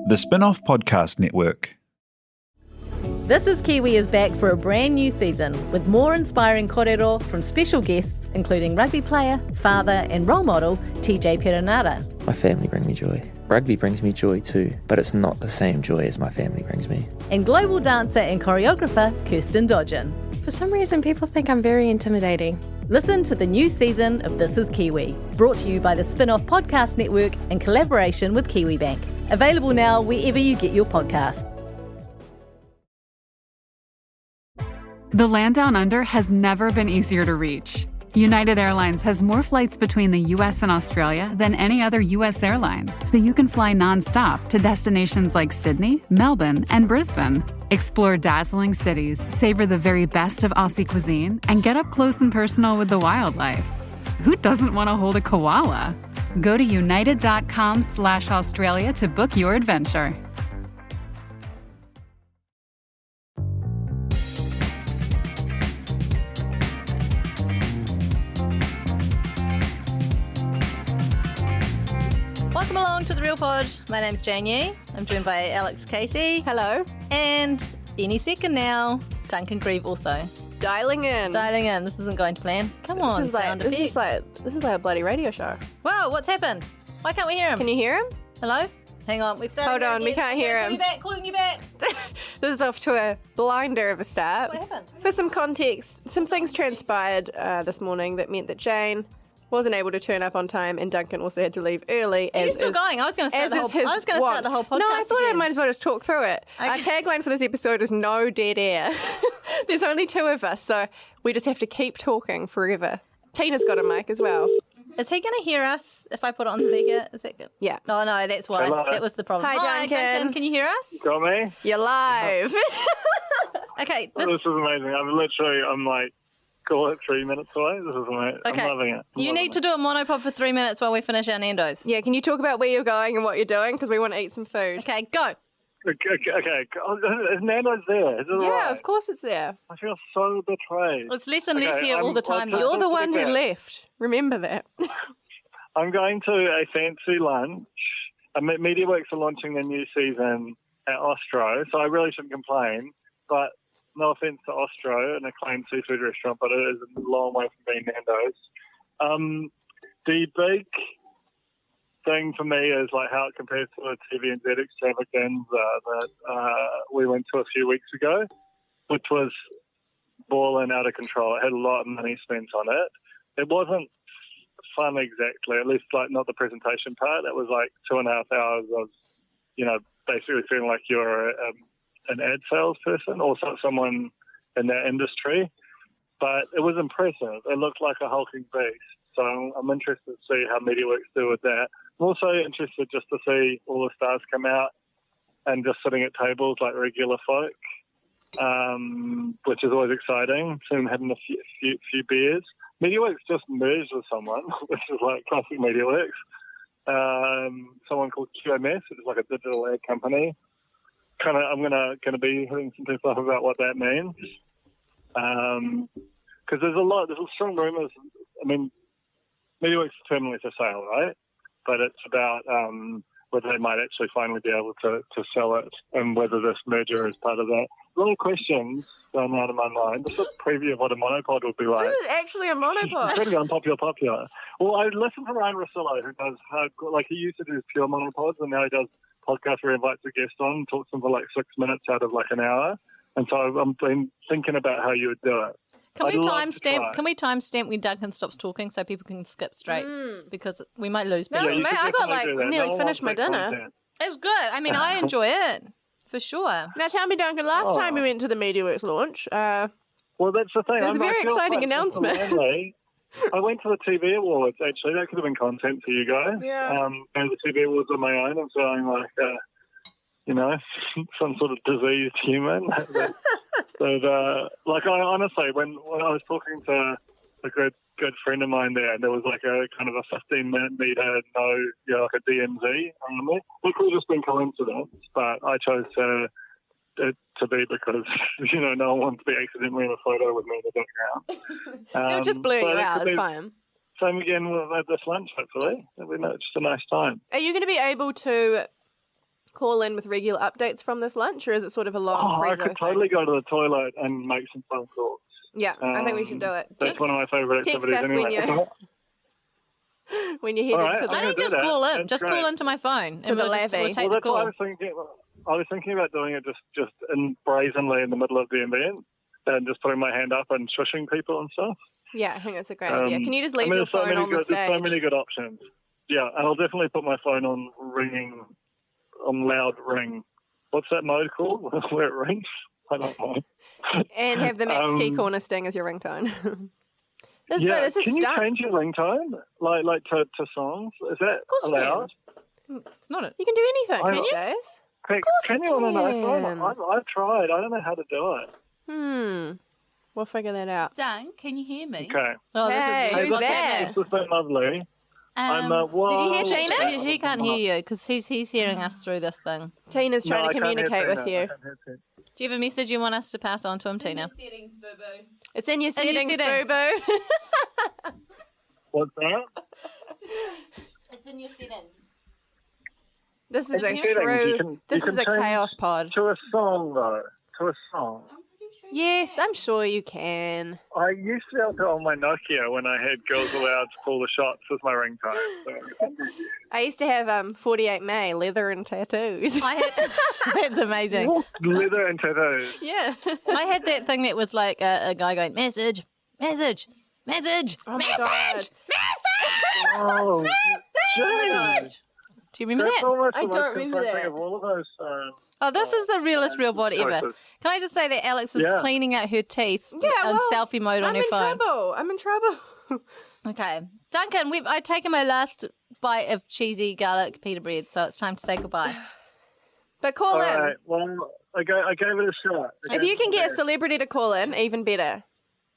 The Spin-off Podcast Network. This is Kiwi is back for a brand new season with more inspiring kōrero from special guests including rugby player, father and role model TJ Perenara. My family bring me joy. Rugby brings me joy too, but it's not the same joy as my family brings me. And global dancer and choreographer Kirsten Dodgen. For some reason, people think I'm very intimidating. Listen to the new season of This is Kiwi, brought to you by the Spin-off Podcast Network in collaboration with Kiwi Bank. Available now wherever you get your podcasts. The land down under has never been easier to reach. United Airlines has more flights between the US and Australia than any other US airline, so you can fly nonstop to destinations like Sydney, Melbourne, and Brisbane. Explore dazzling cities, savor the very best of Aussie cuisine, and get up close and personal with the wildlife. Who doesn't want to hold a koala? Go to united.com/Australia to book your adventure. Welcome along to The Real Pod. My name's Jane Yee. I'm joined by Alex Casey. Hello. And any second now, Duncan Grieve also. Dialing in. This isn't going to plan. Come on, sound effects. This is like a bloody radio show. Whoa, what's happened? Why can't we hear him? Can you hear him? Hello? Hang on, we've started. Hold on, we can't hear him. Calling you back. This is off to a blinder of a start. What happened? For some context, some things transpired this morning that meant that Jane wasn't able to turn up on time, and Duncan also had to leave early. Are you still going? I was going to start the whole podcast. No, I thought again. I might as well just talk through it. Okay. Our tagline for this episode is no dead air. There's only two of us, so we just have to keep talking forever. Tina's got a mic as well. Is he going to hear us if I put it on speaker? Is that good? Yeah. Oh, no, that's why. Hello. That was the problem. Hi, Duncan. Can you hear us? Got me? You're live. Okay. This is amazing. I'm like, call it 3 minutes away. This is amazing. Okay. I'm loving it. You need to do a monopod for 3 minutes while we finish our Nando's. Yeah, can you talk about where you're going and what you're doing? Because we want to eat some food. Okay, go. Okay. Is Nando's there? Is it all Yeah, right? of course it's there. I feel so betrayed. It's less and less Okay, here all the time, though. You're the one who left. Remember that. I'm going to a fancy lunch. MediaWorks are launching their new season at Ostro, so I really shouldn't complain. But no offence to Ostro, an acclaimed seafood restaurant, but it is a long way from being Nando's. The big thing for me is like how it compares to the TVNZ extravaganza that we went to a few weeks ago, which was balling out of control. It had a lot of money spent on it. It wasn't fun exactly, at least like not the presentation part. It was like 2.5 hours of, basically feeling like you're an ad salesperson or someone in that industry. But it was impressive. It looked like a hulking beast. So I'm interested to see how MediaWorks do with that. I'm also interested just to see all the stars come out and just sitting at tables like regular folk, which is always exciting. Soon having a few beers. MediaWorks just merged with someone, which is like classic MediaWorks. Someone called QMS, which is like a digital ad company. I'm gonna be hitting some people up about what that means. Because there's strong rumours. I mean, MediaWorks is terminally for sale, right? But it's about whether they might actually finally be able to sell it and whether this merger is part of that. A lot of questions going out of my mind. Just a preview of what a monopod would be like. This is actually a monopod. It's pretty unpopular. Well, I listened to Ryan Rossillo, who does he used to do pure monopods, and now he does podcasts where he invites a guest on and talks to them for like 6 minutes out of like an hour. And so I've been thinking about how you would do it. Can we timestamp when Duncan stops talking so people can skip straight? Because we might lose people. No, mate, I got nearly finished my dinner. Content. It's good. I mean, I enjoy it. For sure. Now tell me, Duncan, last time we went to the MediaWorks launch, well, that's the thing. There was a very exciting announcement. I went to the TV Awards, actually. That could have been content for you guys. Yeah. And the TV Awards on my own. I'm feeling like, some sort of diseased human. I honestly, when I was talking to a good friend of mine there, and there was like a kind of a 15-minute meter, like a DMZ on there. It could have just been coincidence, but I chose to be because, no one wants to be accidentally in a photo with me in the background. It just blew you out. It's fine. Same again with this lunch, hopefully. It'll be just a nice time. Are you going to be able to call in with regular updates from this lunch, or is it sort of a long I preso could thing? totally go to the toilet and make some phone calls. Yeah, I think we should do it. That's one of my favourite text activities us anyway. when you're headed All right, to I'm the... I gonna think do just that. call in. That's Just great. call into my phone. To and the we'll levy. take Well, the that's what I call. was thinking about doing it just in brazenly in the middle of the event and just putting my hand up and shushing people and stuff. Yeah, I think that's a great idea. Can you just leave I mean, your there's so phone many on the good, There's so stage? many good options. Yeah, and I'll definitely put my phone on ringing, on loud ring. What's that mode called where it rings? I don't know. And have the Max Key Corner sting as your ringtone. This is Yeah, good. This is can you stunt. change your ringtone like to songs? Is that course you allowed? It's not it. You can do anything I- these days. Can you on an iPhone? I've tried. I don't know how to do it. We'll figure that out. Dan, can you hear me? Okay. Oh, Hey, this is weird. who's What's there? happening? This has been lovely. I'm well, Did you hear Tina? He can't hear you because he's hearing us through this thing. Tina's trying No, to I can't hear communicate with Tina. you. I can't hear Tina. Do you have a message you want us to pass on to him, Tina? It's in your In your settings, settings. boo-boo. What's that? It's in your settings. This is a In settings, you true... can- This you is can a change chaos pod. To a song, though. To a song. Yes, I'm sure you can. I used to be able to on my Nokia when I had Girls Allowed to Call the Shots as my ringtone. So. I used to have 48 May, leather and tattoos. I had that's amazing. Leather and tattoos. Yeah. I had that thing that was like a guy going message, message, message, Oh my message, God. message. Oh, Message. Do you remember that's that? almost I the don't most remember confronting that. of all of those. Oh, this is the realest real bod ever. choices. Can I just say that Alex is Yeah. cleaning out her teeth Yeah, on well, selfie mode on I'm her in phone? trouble. I'm in trouble. Okay. Duncan, I've taken my last bite of cheesy garlic pita bread, so it's time to say goodbye. But call All in. right, well, I gave it a shot. If you can get a celebrity to call in, even better.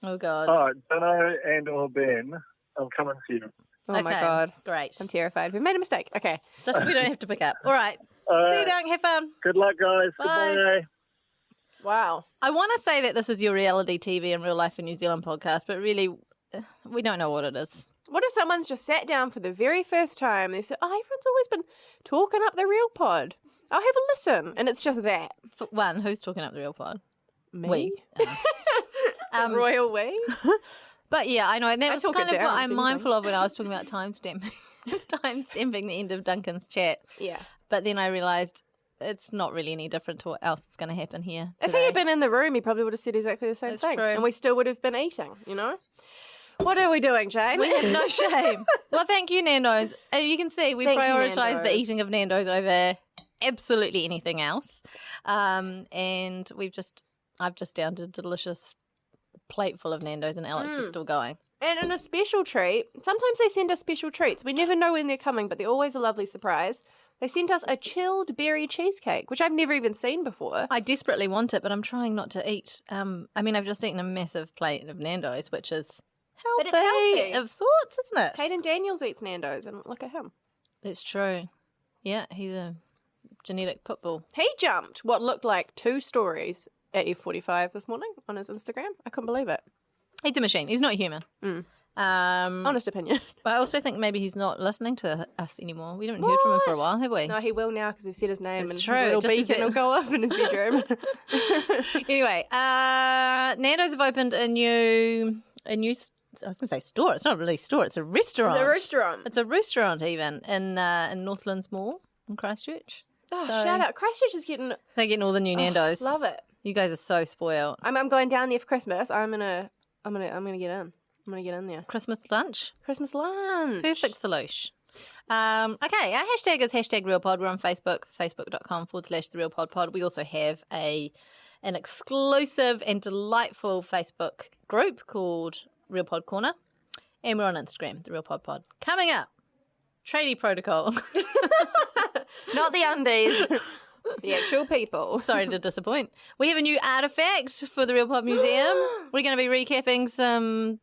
Oh, God. All right, Dano and or Ben, I'm coming to you. Oh my Okay, God. Great. I'm terrified. We made a mistake. Okay. Just so we don't have to pick up. All right. All See you, right, Dunk. Have fun. good luck, guys. Bye. Goodbye. Wow. I want to say that this is your reality TV and real life in New Zealand podcast, but really, we don't know what it is. What if someone's just sat down for the very first time? They said, oh, everyone's always been talking up the real pod. I'll have a listen. And it's just that. For one, who's talking up the real pod? Me? We. The royal we? But yeah, I know. And that I was talk kind it of what down, I'm if anything. mindful of when I was talking about timestamping. Timestamping the end of Duncan's chat. Yeah. But then I realised it's not really any different to what else is going to happen here. If he today. had been in the room, he probably would have said exactly the same That's thing. true. And we still would have been eating, you know? What are we doing, Jane? We have no shame. Well, thank you, Nando's. You can see we Thank you, prioritise the Nando's. eating of Nando's over absolutely anything else. And I've just downed a delicious plate full of Nando's, and Alex is still going. And in a special treat, sometimes they send us special treats. We never know when they're coming, but they're always a lovely surprise. They sent us a chilled berry cheesecake, which I've never even seen before. I desperately want it, but I'm trying not to eat. I've just eaten a massive plate of Nando's, which is But healthy, it's healthy. of sorts, isn't it? Hayden Daniels eats Nando's, and look at him. It's true. Yeah, he's a genetic pit bull. He jumped what looked like 2 stories at F45 this morning on his Instagram. I couldn't believe it. He's a machine. He's not human. Honest opinion. But I also think maybe he's not listening to us anymore. We haven't heard from him for a while, have we? No, he will now because we've said his name That's and true, his little just a beacon bit. will go off in his bedroom. Anyway, Nando's have opened a new. I was going to say store. It's not really a store. It's a restaurant. It's a restaurant. It's a restaurant even in Northlands Mall in Christchurch. Oh, So shout out. Christchurch is getting... They're getting all the new Nando's. Love it. You guys are so spoiled. I'm going down there for Christmas. I'm gonna get in. I'm gonna get in there. Christmas lunch. Christmas lunch. Perfect solution. Okay, our hashtag is #RealPod. We're on Facebook, facebook.com/TheRealPodPod. We also have an exclusive and delightful Facebook group called Real Pod Corner. And we're on Instagram, The Real Pod Pod. Coming up, tradie protocol. Not the undies. The actual people. Sorry to disappoint. We have a new artifact for the Real Pod Museum. We're going to be recapping some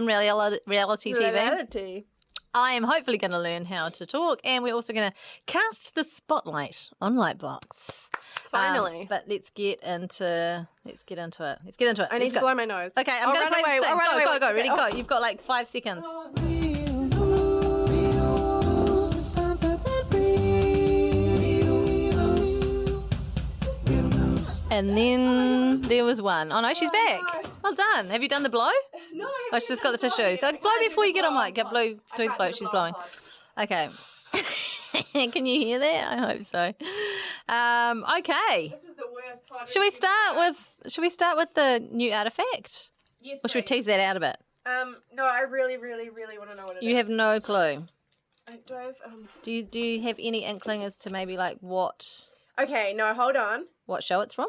reality TV. Reality. I am hopefully going to learn how to talk, and we're also going to cast the spotlight on Lightbox. Finally. But let's get into it. I need to blow my nose. Okay, I'm I'll going to run play away. the I'll run sing. away. Go, ready, Oh. go. You've got like 5 seconds. And then there was one. Oh, no, she's back. Well done. Have you done the blow? No, Oh, she's just got the tissue. So blow before you get on mic. Do the blow. She's blowing. Okay. Can you hear that? I hope so. Okay. This is the worst part. Should we start with the new artifact? Yes, Or should we tease that out a bit? No, I really, really, really want to know what it is. You have no clue. I don't. Do you have any inkling as to maybe like what Okay, no, hold on. show it's from?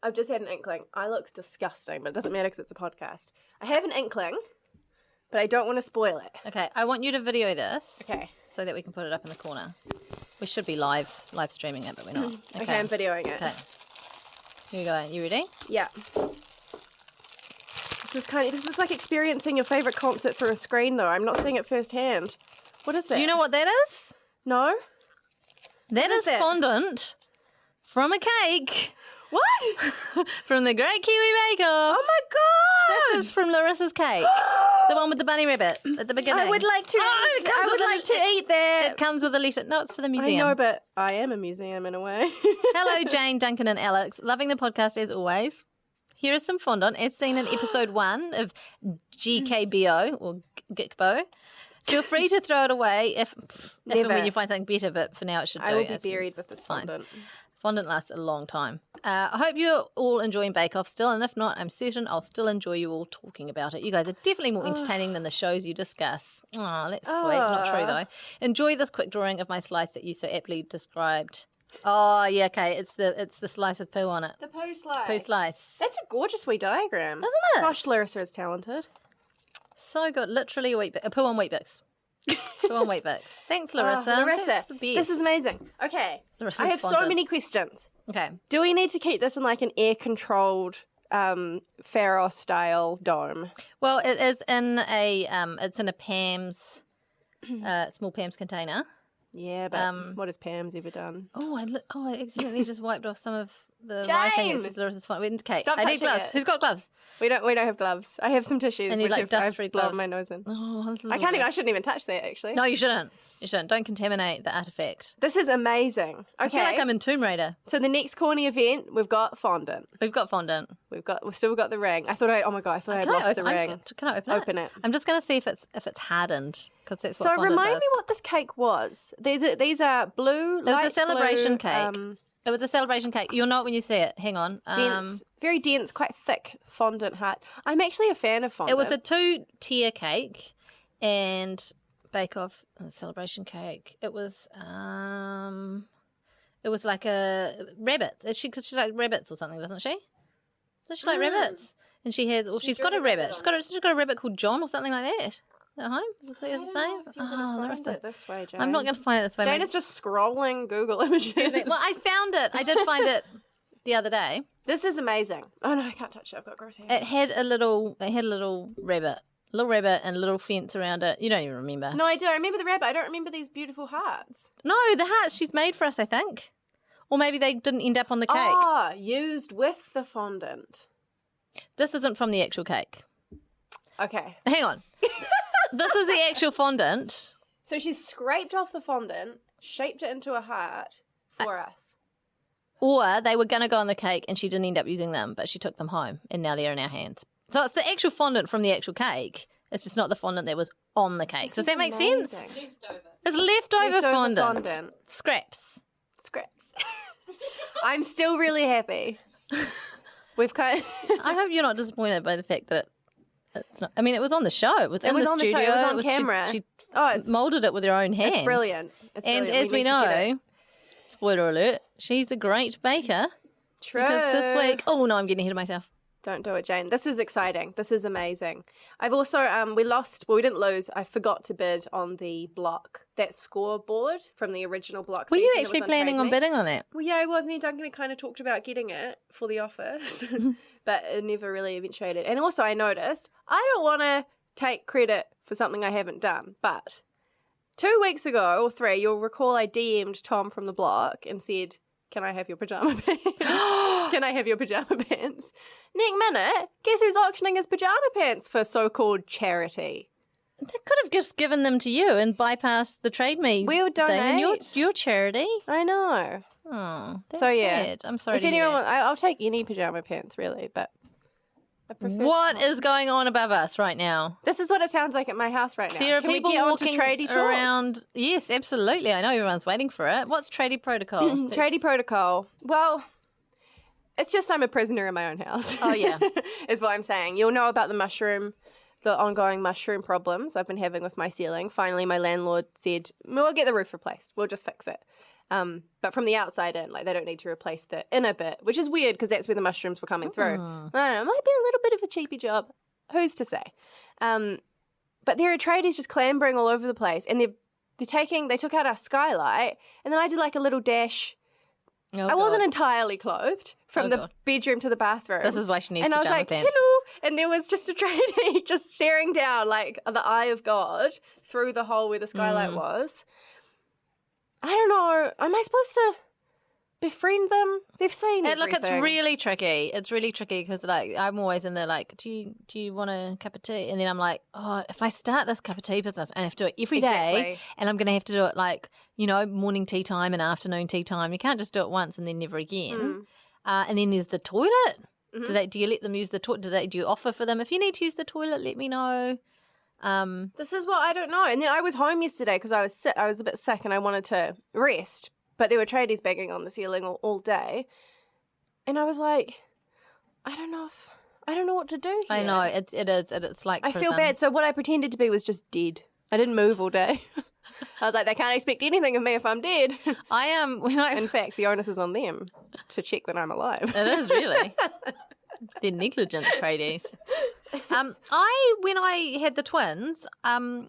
I've just had an inkling. I look disgusting, but it doesn't matter because it's a podcast. I have an inkling, but I don't want to spoil it. Okay, I want you to video this. Okay. So that we can put it up in the corner. We should be live streaming it, but we're not. Okay, I'm videoing it. Okay. Here we go. You ready? Yeah. This is like experiencing your favourite concert through a screen, though. I'm not seeing it firsthand. What is that? Do you know what that is? No? That What is is it? fondant from a cake What? from the Great Kiwi Bake Off. Oh my god! This is from Larissa's cake. The one with the bunny rabbit at the beginning. I would like to. Oh, it comes I would with like to eat that. It comes with a letter. No, it's for the I museum. know, but I am a museum in a way. Hello, Jane, Duncan, and Alex. Loving the podcast as always. Here is some fondant, as seen in episode 1 of GKBO or GIKBO. Feel free to throw it away if and Never. when you find something better, but for now it should do. I will be It's- buried it's with this fine. fondant. Fondant lasts a long time. I hope you're all enjoying Bake Off still, and if not, I'm certain I'll still enjoy you all talking about it. You guys are definitely more entertaining than the shows you discuss. Oh, that's sweet. Not true, though. Enjoy this quick drawing of my slice that you so aptly described. Oh, yeah, okay. It's the slice with poo on it. The poo slice. Poo slice. That's a gorgeous wee diagram. Isn't it? Gosh, Larissa is talented. So good. Literally a poo on Weet-Bix. Poo on Weet-Bix. Thanks, Larissa. Larissa, That's the best. this is amazing. Okay, Larissa's I have so fondant. many questions. Okay. Do we need to keep this in like an air-controlled Pharaoh style dome? Well, it is in a Pam's, small Pam's container. Yeah, but what has Pam's ever done? Oh, I accidentally just wiped off some of the Jane! writing. It's Larissa's font. Okay, Stop I need touching gloves. it. Who's got gloves? We don't have gloves. I have some tissues. And you which like I've dust-free blown gloves? my nose in. Oh, this is I lovely. I shouldn't even touch that actually. No, you shouldn't. You shouldn't. Don't contaminate the artifact. This is amazing. Okay, I feel like I'm in Tomb Raider. so the next corny event, we've got fondant. We've got fondant. We've still got the ring. I thought I had lost the ring. Can I open it? Open it. I'm just going to see if it's hardened because that's what So fondant remind does. me what this cake was. These are blue. It was a light celebration blue, cake. It was a celebration cake. You'll know it when you see it. Hang on. Dense, very dense, quite thick fondant heart. I'm actually a fan of fondant. It was a 2-tier cake and Bake Off celebration cake. It was like a rabbit. Because she likes rabbits or something, doesn't she? Does she like rabbits? And she had. Well, she's got a rabbit. She's got a rabbit called John or something like that. At home? Is it the same? Oh, Larissa. This way, Jane. I'm not going to find it this way. Jane is just scrolling Google images. Well, I found it. I did find it the other day. This is amazing. Oh no, I can't touch it. I've got gross hands. It had a little rabbit, and a little fence around it. You don't even remember. No, I do. I remember the rabbit. I don't remember these beautiful hearts. No, the hearts she's made for us, I think. Or maybe they didn't end up on the cake. Ah, used with the fondant. This isn't from the actual cake. Okay. Hang on. This is the actual fondant. So she's scraped off the fondant, shaped it into a heart for us. Or they were going to go on the cake and she didn't end up using them, but she took them home and now they're in our hands. So it's the actual fondant from the actual cake. It's just not the fondant that was on the cake. Does that make sense? It's leftover fondant. Scraps. I'm still really happy. We've kind of... I hope you're not disappointed by the fact that it's not. I mean, it was on the show. It was in the on the studio. show. It was on camera. She it's molded it with her own hands. It's brilliant. And as we need to get it. know, spoiler alert, she's a great baker. True. Because this week, oh no, I'm getting ahead of myself. Don't do it, Jane. This is exciting. This is amazing. I've also, we didn't lose. I forgot to bid on the block, that scoreboard from the original block. Were you season that actually was planning on Trade Me. bidding on that? Well, yeah, I was. Me and Duncan kind of talked about getting it for the office, but it never really eventuated. And also, I noticed I don't want to take credit for something I haven't done, but 2 weeks ago or 3, you'll recall I DM'd Tom from the block and said, "Can I have your pajama pants? Can I have your pajama pants?" Next minute, guess who's auctioning his pajama pants for so-called charity? They could have just given them to you and bypassed the Trade Me We'll thing and donate. your charity. I know. Oh, that's So, yeah. sad. I'm sorry If to hear anyone, that. I'll take any pajama pants really, but I prefer. What is going on above us right now? This is what it sounds like at my house right now. There are Can people we get on to walking tradie talk? around. Yes, absolutely. I know everyone's waiting for it. What's tradie protocol? Tradie protocol. Well, it's just I'm a prisoner in my own house. Oh, yeah. Is what I'm saying. You'll know about the ongoing mushroom problems I've been having with my ceiling. Finally, my landlord said, we'll get the roof replaced. We'll just fix it. But from the outside in, like they don't need to replace the inner bit, which is weird because that's where the mushrooms were coming through. I don't know, it might be a little bit of a cheapy job. Who's to say? But there are tradies just clambering all over the place, and they took out our skylight, and then I did like a little dash. Oh, I wasn't God. entirely clothed from the God. bedroom to the bathroom. This is why she needs and I was pajama like, pants. hello. And there was just a tradie just staring down like the eye of God through the hole where the skylight was. I don't know. Am I supposed to befriend them? They've seen And look, it's everything. really tricky. It's really tricky because like I'm always in there like, do you want a cup of tea? And then I'm like, oh, if I start this cup of tea business and I have to do it every day, Exactly. and I'm going to have to do it like, you know, morning tea time and afternoon tea time. You can't just do it once and then never again. And then there's the toilet. Do you let them use the toilet? Do you offer for them? If you need to use the toilet, let me know. This is what I don't know. And then I was home yesterday because I was a bit sick and I wanted to rest. But there were tradies banging on the ceiling all day. And I was like, I don't know what to do here. I know it's like I feel prison. bad. So what I pretended to be was just dead. I didn't move all day. I was like, they can't expect anything of me if I'm dead. I am In fact, the onus is on them to check that I'm alive. It is really. They're negligent tradies. When I had the twins, I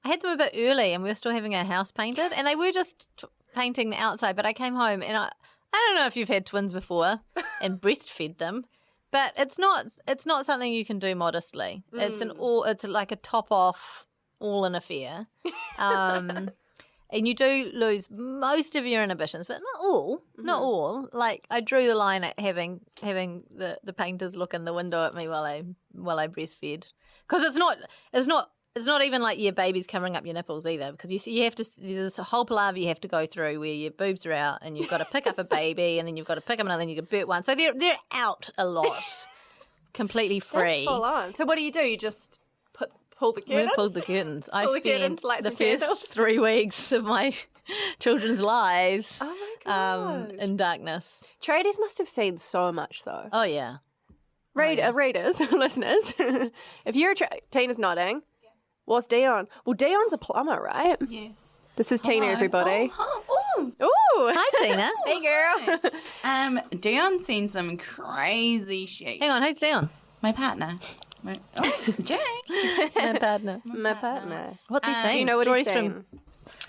had them a bit early, and we were still having our house painted, and they were just painting the outside. But I came home, and I don't know if you've had twins before and breastfed them, but it's not something you can do modestly. It's like a top off, all in affair. And you do lose most of your inhibitions, but not all. Not all. Like I drew the line at having the painters look in the window at me while I breastfed, because it's not even like your baby's covering up your nipples either, because you have to. There's this whole palaver you have to go through where your boobs are out, and you've got to pick up a baby, and then you've got to pick up another, and you can birth one. So they're out a lot, completely free. That's full on. So what do? You just pull the curtains? We pulled the curtains. I Pull the spent curtains, light the some first candles. 3 weeks of my children's lives Oh my god. in darkness. Tradies must have seen so much though. Oh, yeah. Readers, listeners, if you're Tina's nodding. What's Dion? Well, Dion's a plumber, right? Yes. This is Tina, everybody. Oh, Ooh. Hi, Tina. Hey, girl. Dion's seen some crazy shit. Hang on, who's down? My partner. Jay. My partner. My partner. What's he saying? Do you know what he's Stories saying?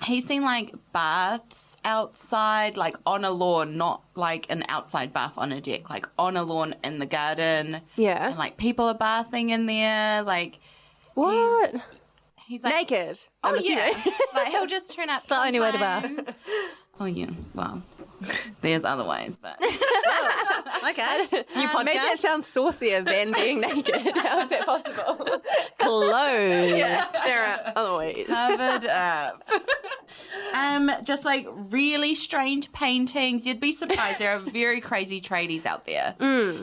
He's seen like baths outside, like on a lawn, not like an outside bath on a deck, like on a lawn in the garden. Yeah. And like people are bathing in there. Like What? he's like Naked. Oh I'm assuming. yeah. Like he'll just turn up. the only way to bath. sometimes. Oh yeah. Well, there's other ways, but Okay. New podcast. Maybe it sounds saucier than being naked. How is that possible? Closed. There are other ways. covered up. Just like really strange paintings. You'd be surprised. There are very crazy tradies out there.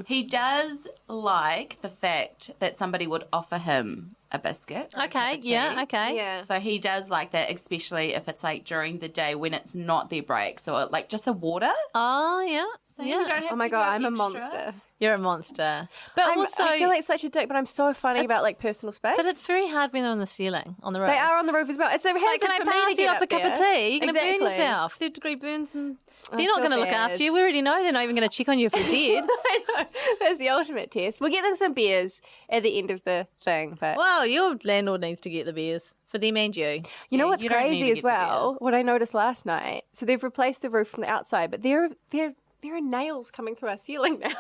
He does like the fact that somebody would offer him a biscuit. or a cup Okay, of tea. yeah, okay. Yeah. So he does like that, especially if it's like during the day when it's not their break. So like just a water. Oh, yeah. So you Yeah. don't have Oh my to go god, I'm a extra. monster. You're a monster. But also, I feel like such a dick, but I'm so funny about like personal space. but it's very hard when they're on the ceiling, on the roof. they are on the roof as well. It's a hazard Like, can I for me pass to you get up a cup of there. tea? You're going to burn Exactly. yourself. 3rd-degree burns, and they're I not feel going to look bad. after you. We already know they're not even going to check on you if you're dead. I know. That's the ultimate test. We'll get them some beers at the end of the thing, but Well, your landlord needs to get the beers for them and you. you know what's you don't need crazy to as get the well? beers. What I noticed last night. So they've replaced the roof from the outside, but there are nails coming through our ceiling now.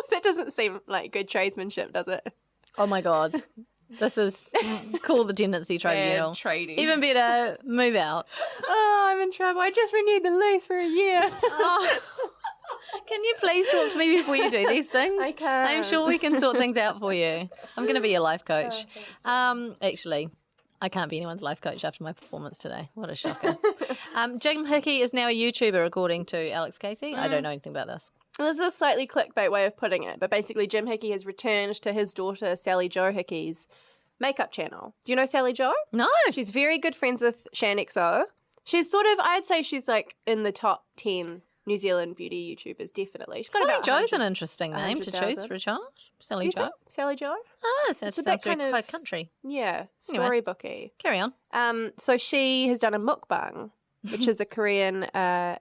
That doesn't seem like good tradesmanship, does it? Oh my God. This is call the tenancy tribunal. tradies. Even better, move out. Oh, I'm in trouble. I just renewed the lease for a year. Oh. Can you please talk to me before you do these things? I can't. I'm sure we can sort things out for you. I'm going to be your life coach. Actually, I can't be anyone's life coach after my performance today. What a shocker. Jim Hickey is now a YouTuber, according to Alex Casey. I don't know anything about this. This is a slightly clickbait way of putting it, but basically Jim Hickey has returned to his daughter Sally Jo Hickey's makeup channel. Do you know Sally Jo? No. She's very good friends with Shan XO. She's sort of, I'd say she's like in the top 10 New Zealand beauty YouTubers, definitely. She's got Sally about Jo's 100 an interesting name to choose 100,000. for a child. Sally Do you Jo. think? Sally Jo? Oh, no, it sounds a bit very kind of- quite country. Yeah, Anyway. storybooky. Carry on. So she has done a mukbang, which is a Korean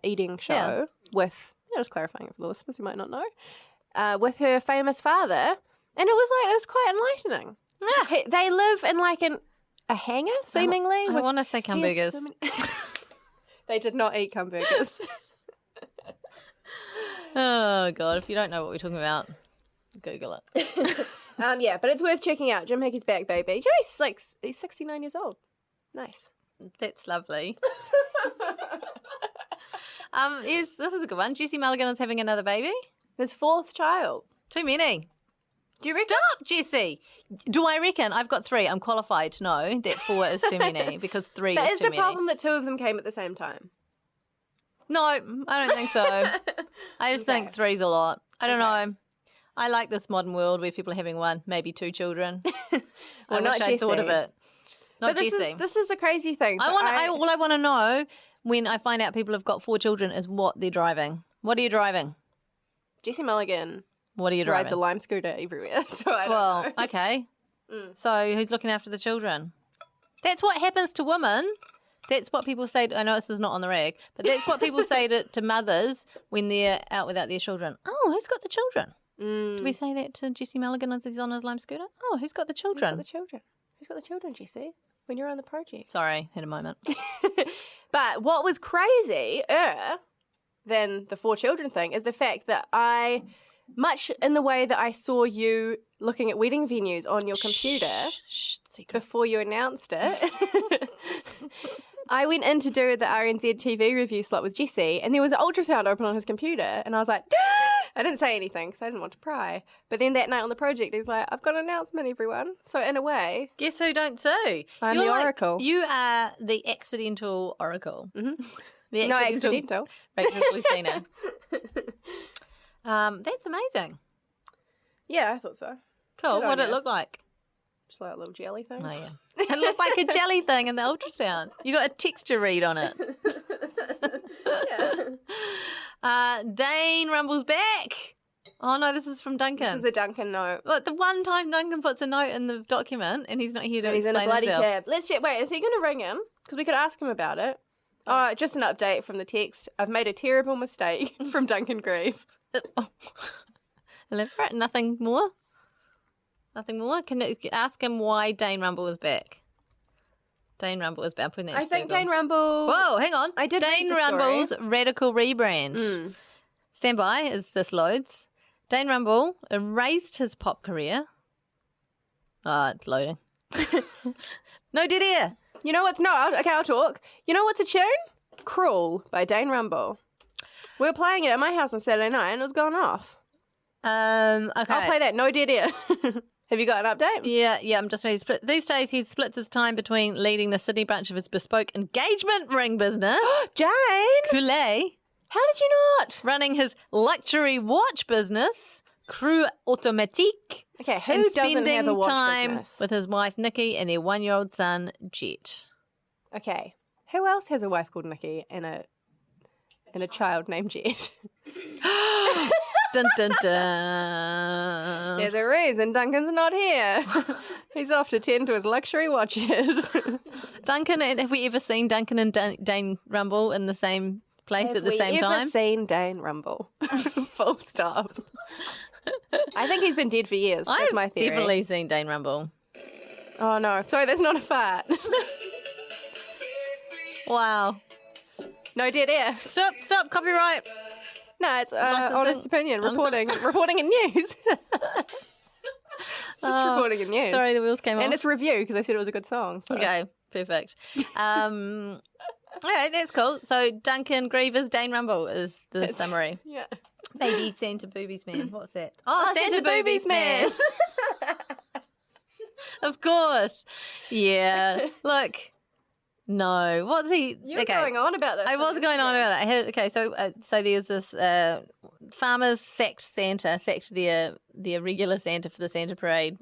eating show with, just clarifying it for the listeners who might not know, with her famous father, and it was quite enlightening. Yeah. They live in like a hangar, seemingly. I with- want to say he has hamburgers. so many- They did not eat hamburgers. Oh, God. If you don't know what we're talking about, Google it. Yeah, but it's worth checking out. Jim Hickey's back, baby. Do you know he's 69 years old. Nice. That's lovely. This is a good one. Jessie Mulligan is having another baby. His fourth child. Too many. Do you reckon? Stop, Jessie. Do I reckon? I've got 3. I'm qualified to know that 4 is too many because 3 But is is too the many. problem that 2 of them came at the same time? No, I don't think so. I just think 3's a lot. I don't know. I like this modern world where people are having 1, maybe 2 children. I not wish I thought of Jessie. it. Not But Jessie. this is a crazy thing. So All I want to know when I find out people have got 4 children is what they're driving. What are you driving? Jessie Mulligan What are you rides a driving? lime scooter everywhere, so I don't Well, know. okay. So who's looking after the children? That's what happens to women. That's what people say. I know this is not on the rag, but that's what people say to mothers when they're out without their children. Oh, who's got the children? Do we say that to Jessie Mulligan as he's on his lime scooter? Oh, who's got the Who's children? got the children? Who's got the children, Jessie? When you're on the project. Sorry, had a moment. But what was crazier than the 4 children thing is the fact that much in the way that I saw you looking at wedding venues on your computer Shh, secret. before you announced it, I went in to do the RNZ TV review slot with Jesse, and there was an ultrasound open on his computer, and I was like, I didn't say anything because I didn't want to pry. But then that night on the project, he's like, I've got an announcement, everyone. So in a way, Guess who don't sue? I'm You're the like- oracle. You are the accidental oracle. Mhm. The no accidental. Rachel Lucina. That's amazing. Yeah, I thought so. Cool. Good on What did it you. look like? Just like a little jelly thing. Oh, yeah. It looked like a jelly thing in the ultrasound. You got a texture read on it. Dane Rumble's back. Oh, no, this is from Duncan. This was a Duncan note. Look, the one time Duncan puts a note in the document and he's not here to And he's in explain a bloody himself. cab. Let's check. Wait, is he going to ring him? Because we could ask him about it. Oh, just an update from the text. I've made a terrible mistake from Duncan Grieve. Elaborate? Nothing more? Nothing more? Can you ask him why Dane Rumble was back? Dane Rumble was back. I'm putting that I into think Google. Dane Rumble. Whoa, hang on. I did read Dane the story. Rumble's radical rebrand. Stand by as this loads. Dane Rumble erased his pop career. Oh, it's loading. No dead air. You know what's not? Okay, I'll talk. You know what's a tune? Cruel by Dane Rumble. We were playing it at my house on Saturday night and it was going off. Okay. I'll play that. No dead air. Have you got an update? Yeah, I'm just ready to split. These days, he splits his time between leading the Sydney branch of his bespoke engagement ring business, Jane! Coulet, How did you not? running his luxury watch business, Crew Automatique, Okay, who and doesn't spending have a watch time business? with his wife Nikki and their 1-year-old son Jet. Okay, who else has a wife called Nikki and a child named Jet? Dun dun dun. There's a reason Duncan's not here. He's off to tend to his luxury watches. Duncan, have we ever seen Duncan and Dane Rumble in the same place at the same time? Have we ever seen Dane Rumble? Full stop. I think he's been dead for years. That's I've my theory. definitely seen Dane Rumble. Oh no, sorry, that's not a fart. Wow. No dead air. Stop, copyright. No, it's Licensing. honest opinion. Reporting in news. It's just reporting in news. Sorry, the wheels came off. And it's review because I said it was a good song. So. Okay, perfect. Okay, that's cool. So Duncan Griever's Dane Rumble is the summary. Yeah. Baby Santa Boobies Man. What's that? Oh, Santa Boobies Man. Of course. Yeah. Look. No. What's he? You were going on about this. I was going on about it. I had okay. So there's this farmers sacked the regular Santa for the Santa parade,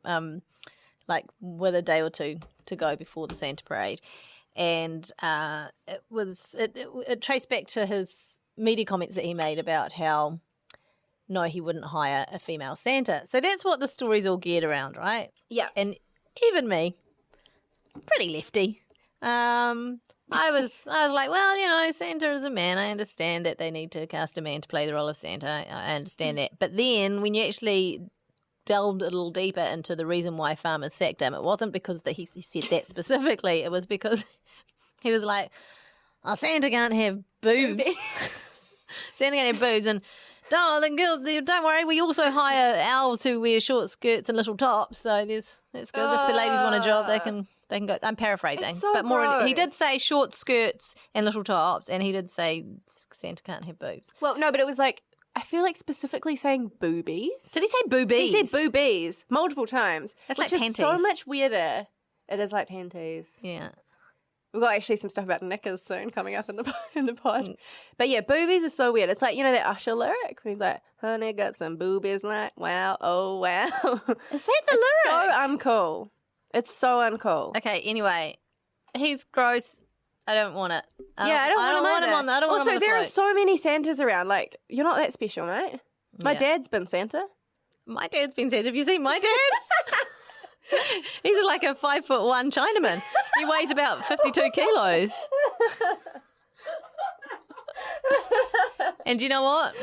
like with a day or two to go before the Santa parade, and it traced back to his media comments that he made about how no, he wouldn't hire a female Santa. So that's what the story's all geared around, right? Yeah. And even me, pretty lefty. I was like, well, Santa is a man. I understand that they need to cast a man to play the role of Santa. I understand that. But then when you actually delved a little deeper into the reason why farmers sacked him, it wasn't because he said that specifically. It was because he was like, oh, Santa can't have boobs. Santa can't have boobs. And the girls, don't worry, we also hire elves who wear short skirts and little tops. So that's good. If the ladies want a job, they can go. I'm paraphrasing, so but more. gross. He did say short skirts and little tops, and he did say Santa can't have boobs. Well, no, but it was like, I feel like specifically saying boobies. Did he say boobies? He said boobies multiple times. That's which like is so panties. much weirder. It is like panties. Yeah. We've got actually some stuff about knickers soon coming up in the pod. But yeah, boobies is so weird. It's like, that Usher lyric when he's like, honey, got some boobies like, wow, oh, wow. Is that the It's lyric? so uncool. It's so uncool. Okay, anyway, he's gross. I don't want it. I don't want him on that. I don't want him Also, on the there are float. so many Santas around. Like, you're not that special, mate. My Yeah. dad's been Santa. My dad's been said. Have you seen my dad? He's like a 5'1" Chinaman. He weighs about 52 kilos. And you know what?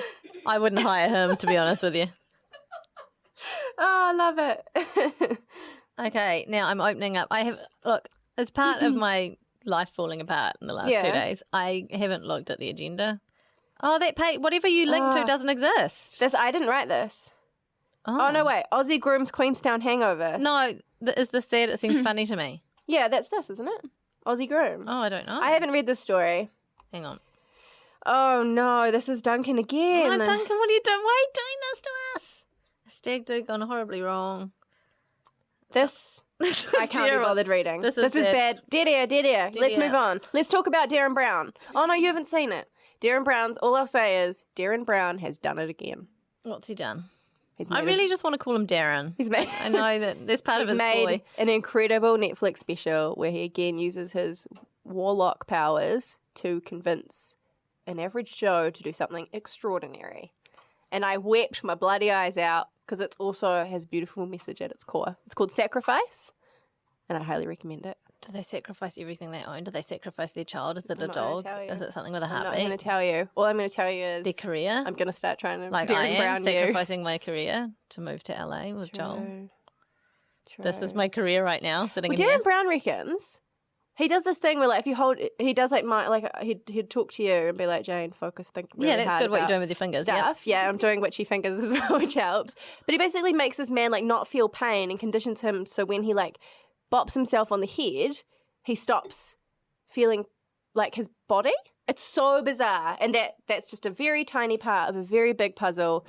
I wouldn't hire him, to be honest with you. Oh, I love it. Okay, now I'm opening up. As part of my life falling apart in the last 2 days, I haven't looked at the agenda. Oh, that page, whatever you linked to doesn't exist. I didn't write this. Oh, no, wait. Aussie grooms Queenstown hangover. No, is this sad? It seems funny to me. Yeah, that's this, isn't it? Aussie groom. Oh, I don't know. I haven't read this story. Hang on. Oh, no. This is Duncan again. Oh, Duncan, what are you doing? Why are you doing this to us? A stag do gone horribly wrong. This, I can't be bothered reading. This is sad. bad. Dead air. Let's air. move on. Let's talk about Darren Brown. Oh, no, you haven't seen it. Darren Brown's, all I'll say is, Darren Brown has done it again. What's he done? He's I made really just want to call him Darren. He's made... I know that there's part of He's his made ploy. an incredible Netflix special where he again uses his warlock powers to convince an average Joe to do something extraordinary. And I wept my bloody eyes out because it also has a beautiful message at its core. It's called Sacrifice, and I highly recommend it. Do they sacrifice everything they own? Do they sacrifice their child? Is it I'm a not gonna dog? tell you. Is it something with a I'm not heartbeat? going to tell you. All I'm going to tell you is Their career? I'm going to start trying to Like Darren I am Brown you. sacrificing my career to move to LA with Joel. True. This is my career right now, sitting Well, in here. Darren Brown reckons he does this thing where, like, if you hold, he does he'd talk to you and be like, Jane, focus, think. Really Yeah, that's hard good what you're about doing with your fingers. Yep. stuff. Yeah, I'm doing witchy fingers as well, which helps. But he basically makes this man like not feel pain and conditions him so when he like bops himself on the head, he stops feeling like his body. It's so bizarre, and that's just a very tiny part of a very big puzzle,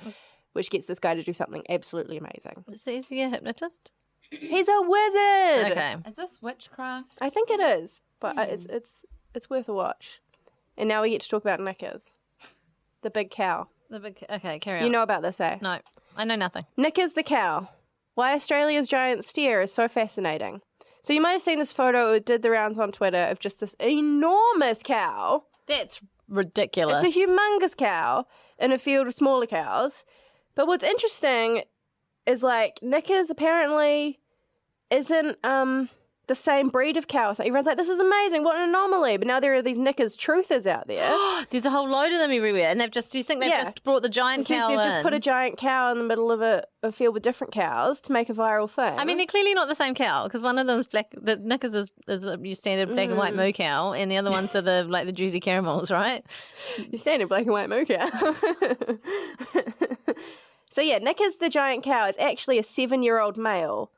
which gets this guy to do something absolutely amazing. Is he a hypnotist? He's a wizard. Okay. Is this witchcraft? I think it is, but it's worth a watch. And now we get to talk about Knickers, the big cow. Okay, carry on. You know about this, eh? No, I know nothing. Knickers the cow. Why Australia's giant steer is so fascinating. So you might have seen this photo. It did the rounds on Twitter of just this enormous cow. That's ridiculous. It's a humongous cow in a field of smaller cows. But what's interesting is like Knickers apparently isn't the same breed of cow. So everyone's like, this is amazing, what an anomaly. But now there are these Knickers truthers out there. There's a whole load of them everywhere, and do you think they've Yeah. just brought the giant It says cow they've in? just put a giant cow in the middle of a field with different cows to make a viral thing. I mean, they're clearly not the same cow because one of them's black. The Knickers is your standard black and white moo cow, and the other ones are the juicy caramels, right? You're standing black and white moo cow. So yeah, Knickers the giant cow is actually a 7-year-old male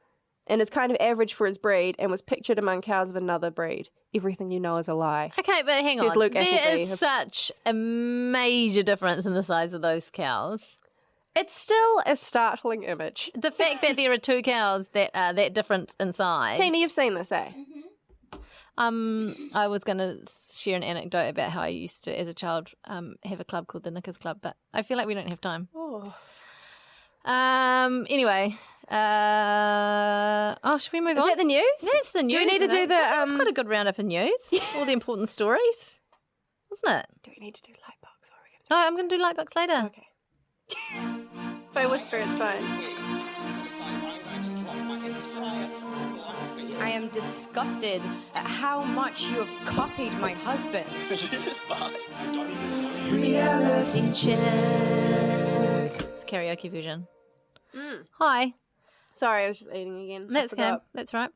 and is kind of average for his breed and was pictured among cows of another breed. Everything you know is a lie. Okay, but hang Says on. Luke There Appleby. is such a major difference in the size of those cows. It's still a startling image. The fact that there are two cows that are that different in size. Tina, you've seen this, eh? I was going to share an anecdote about how I used to, as a child, have a club called the Knickers Club, but I feel like we don't have time. Oh. Anyway. Should we move on? Is that the news? That's the news. Do we need to do the... That's quite a good roundup of news. All the important stories. Isn't it? Do we need to do Lightbox? Or are we gonna No, I'm going to do Lightbox later. Okay. If I whisper, it's fine. I am disgusted at how much you have copied my husband. Reality check. It's karaoke version. Mm. Hi. Sorry, I was just eating again. That's okay. That's right.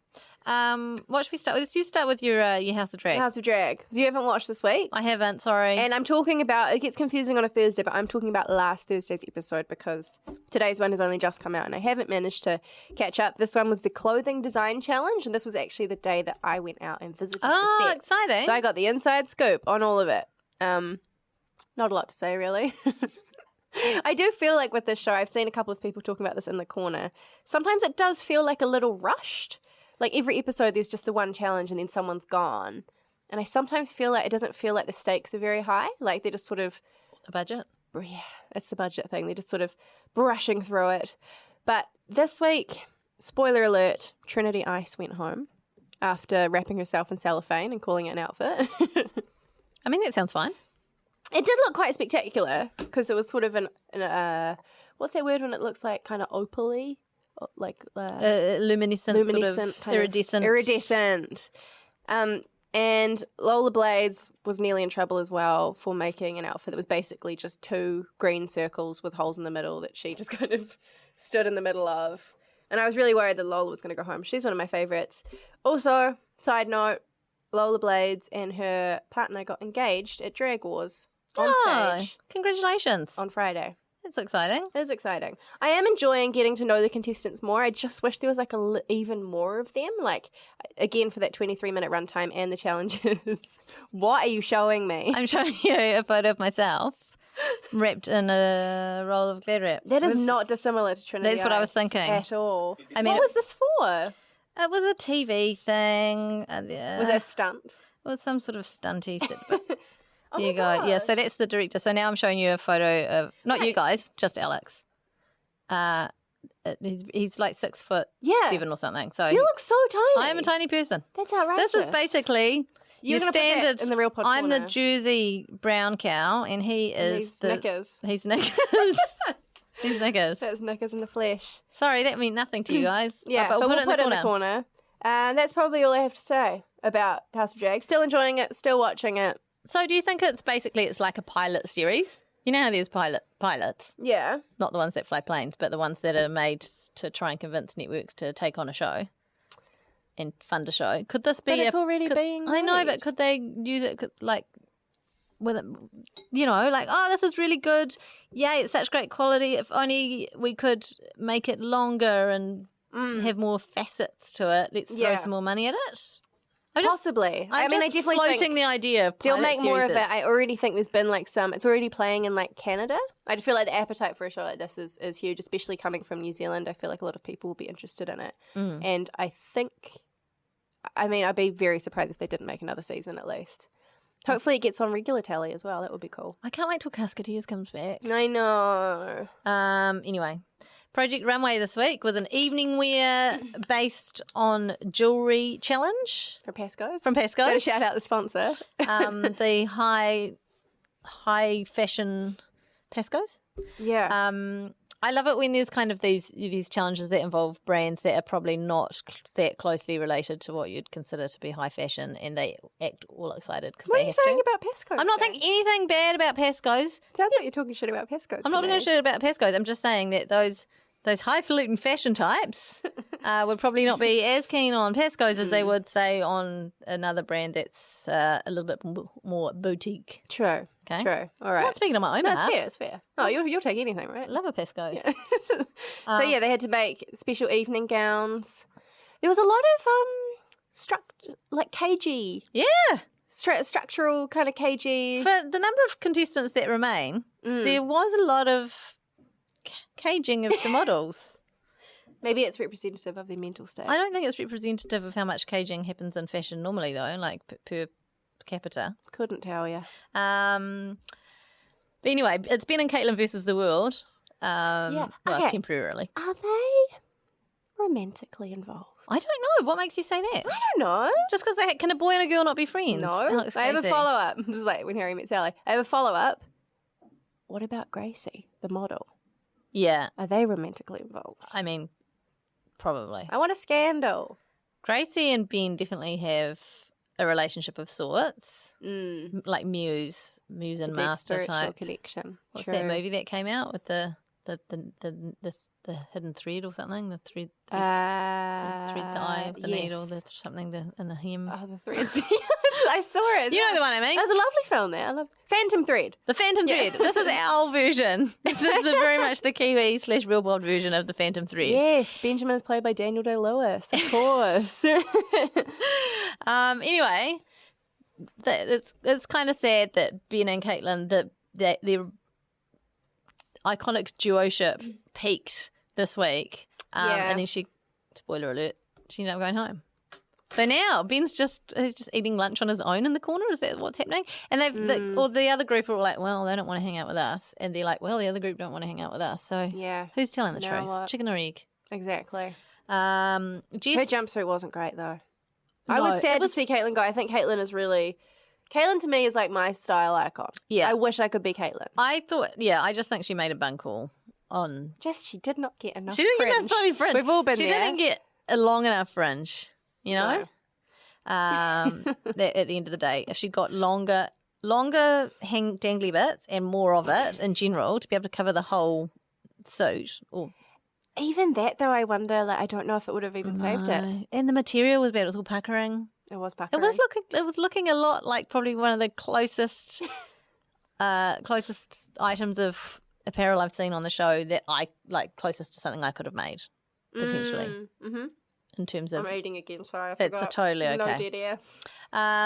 What should we start with? Let's you start with your House of Drag. House of Drag. Because you haven't watched this week. I haven't, sorry. And I'm talking about, it gets confusing on a Thursday, but I'm talking about last Thursday's episode because today's one has only just come out and I haven't managed to catch up. This one was the clothing design challenge, and this was actually the day that I went out and visited the set. Exciting. So I got the inside scoop on all of it. Not a lot to say, really. I do feel like with this show, I've seen a couple of people talking about this in the corner. Sometimes it does feel like a little rushed. Like every episode, there's just the one challenge and then someone's gone. And I sometimes feel like it doesn't feel like the stakes are very high. Like they're just sort of... The budget? Yeah, it's the budget thing. They're just sort of brushing through it. But this week, spoiler alert, Trinity Ice went home after wrapping herself in cellophane and calling it an outfit. I mean, that sounds fine. It did look quite spectacular because it was sort of what's that word when it looks like kind of opaly? Like luminescent, sort of kind iridescent. Iridescent. And Lola Blades was nearly in trouble as well for making an outfit that was basically just two green circles with holes in the middle that she just kind of stood in the middle of. And I was really worried that Lola was going to go home. She's one of my favourites. Also, side note, Lola Blades and her partner got engaged at Drag Wars on stage. Congratulations. On Friday. That's exciting. It is exciting. I am enjoying getting to know the contestants more. I just wish there was like even more of them. Like, again, for that 23-minute runtime and the challenges. What are you showing me? I'm showing you a photo of myself wrapped in a roll of glad wrap. That is not dissimilar to Trinity That's what I was Ice thinking. At all. I mean, what was this for? It was a TV thing. Was it a stunt? It was some sort of stunty. Oh there you go. Yeah, so that's the director. So now I'm showing you a photo of, not you guys, just Alex. He's like 6'7" or something. So you look so tiny. I am a tiny person. That's outrageous. This is basically your standard. In the real pod I'm corner. the Jersey brown cow, and he is Knickers. He's Knickers. He's Knickers. That's Knickers in the flesh. Sorry, that meant nothing to you guys. Yeah, but we'll put it in the corner. And that's probably all I have to say about House of Drag. Still enjoying it. Still watching it. So do you think it's like a pilot series? You know how there's pilots? Yeah. Not the ones that fly planes, but the ones that are made to try and convince networks to take on a show and fund a show. Could this be... But it's already being I know, made. but could they use it like... with it, you know, like, oh, this is really good. Yay, it's such great quality. If only we could make it longer and have more facets to it. Let's throw some more money at it. Possibly. I definitely floating think the idea of they'll pilot make more of series. it. I already think there's been like it's already playing in like Canada. I feel like the appetite for a show like this is huge, especially coming from New Zealand. I feel like a lot of people will be interested in it. And I think, I'd be very surprised if they didn't make another season at least. Hopefully it gets on regular telly as well. That would be cool. I can't wait till Cascadeers comes back. I know. Anyway, Project Runway this week was an evening wear based on jewellery challenge. From Pasco's. Got to shout out the sponsor. The high fashion Pasco's. Yeah. I love it when there's kind of these challenges that involve brands that are probably not that closely related to what you'd consider to be high fashion, and they act all excited because What they are you have saying to. about Pasco's? I'm not then? saying anything bad about Pasco's. Sounds like you're talking shit about Pasco's. I'm not talking shit about Pasco's. I'm just saying that those highfalutin fashion types would probably not be as keen on Pasco's as they would, say, on another brand that's a little bit more boutique. True. Okay. True. All right. I'm not speaking on my own behalf. It's fair. Oh, you'll take anything, right? I love a Pasco's. Yeah. So yeah, they had to make special evening gowns. There was a lot of cagey. Yeah. Structural kind of cagey. For the number of contestants that remain, there was a lot of caging of the models. Maybe it's representative of their mental state. I don't think it's representative of how much caging happens in fashion normally, though, like per capita. Couldn't tell you. But anyway, it's Ben and Caitlin versus the world. Well, temporarily. Are they romantically involved? I don't know. What makes you say that? I don't know. Just because can a boy and a girl not be friends? No. Alex I have a Casey. follow-up. This is like when Harry met Sally. I have a follow-up. What about Gracie, the model? Yeah. Are they romantically involved? I mean, probably. I want a scandal. Gracie and Ben definitely have a relationship of sorts, like Muse and Master type connection. What's that movie that came out with the hidden thread or something? The thread, the eye of the needle, and the hem. Oh, the threads. I saw it. You know the one I mean. That was a lovely film there. I love Phantom Thread. The Phantom Thread. This is our version. This is very much the Kiwi / Real Pod version of the Phantom Thread. Yes, Benjamin is played by Daniel Day-Lewis, of course. Anyway, it's kind of sad that Ben and Caitlin, their iconic duo-ship peaked this week. And then spoiler alert, she ended up going home. So now Ben's he's just eating lunch on his own in the corner. Is that what's happening? And the other group are all like, well, they don't want to hang out with us. And they're like, well, the other group don't want to hang out with us. So who's telling the truth? What? Chicken or egg? Exactly. Jess, her jumpsuit wasn't great though. I was sad to see Caitlin go. I think Caitlin to me is like my style icon. Yeah. I wish I could be Caitlin. I just think she made a bun call on. She did not get enough. She didn't fringe. get enough bloody fringe. We've all been there. She didn't get a long enough fringe. You know, at the end of the day, if she got longer dangly bits and more of it in general to be able to cover the whole suit, or even that though, I wonder. Like, I don't know if it would have even saved it. And the material was bad. It was all puckering. It was puckering. It was looking a lot like probably one of the closest items of apparel I've seen on the show that I like, closest to something I could have made potentially. In terms of, I'm eating again. Sorry, I it's forgot. totally okay. No dead air.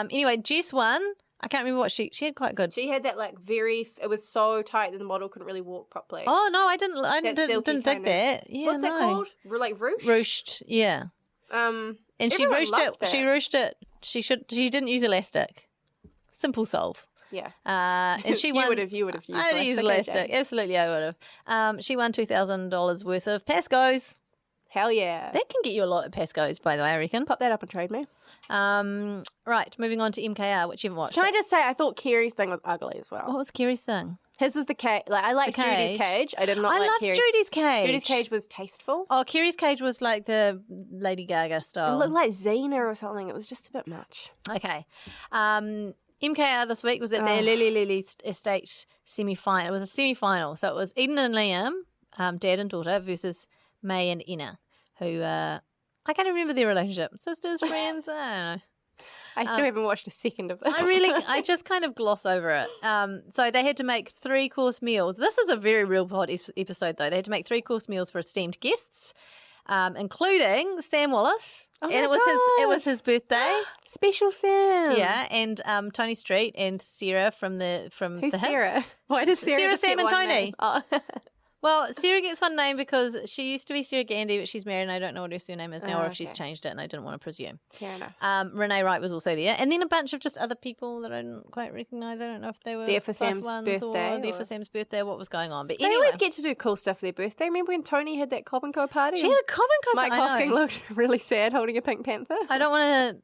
Anyway, Jess won. I can't remember what she had quite good. She had that like it was so tight that the model couldn't really walk properly. Oh no, I didn't dig that. Yeah, what's that called? Like ruched? Ruched, yeah. And she ruched it. That. She ruched it. She didn't use elastic. Simple solve. Yeah. And she won. You would have used I'd use elastic. Absolutely, I would have. She won $2,000 worth of Pascos. Hell yeah. That can get you a lot of Pascos, by the way, I reckon. Pop that up and trade me. Right, moving on to MKR, which you haven't watched. Can I just say, I thought Kerry's thing was ugly as well. What was Kerry's thing? His was the cage. Like, I like Judy's cage. I did not like loved Kerry's. Judy's cage. Judy's cage was tasteful. Oh, Kerry's cage was like the Lady Gaga style. It looked like Xena or something. It was just a bit much. Okay. MKR this week was at their Lily Estate semi-final. It was a semi-final. So it was Eden and Liam, dad and daughter, versus May and Ina, who I can't remember their relationship. Sisters, friends, I don't know. I still haven't watched a second of this. I just kind of gloss over it. So they had to make 3-course meals. This is a very Real Pod episode, though. They had to make 3-course meals for esteemed guests, including Sam Wallace. Oh and it was his birthday. Special Sam. Yeah, and Tony Street and Sarah from Who's the Sarah? Hits. Why does Sarah just Sam, get and one Tony. name? Oh. Well, Sarah gets one name because she used to be Sarah Gandy, but she's married and I don't know what her surname is now or if she's changed it and I didn't want to presume. Fair enough. Renee Wright was also there. And then a bunch of just other people that I didn't quite recognise. I don't know if they were there for Sam's birthday. Or there for Sam's birthday, what was going on. But they always get to do cool stuff for their birthday. Remember when Tony had that Cobb & Co party? She had a Cobb & Co party. Mike Hosking looked really sad holding a Pink Panther. I don't want to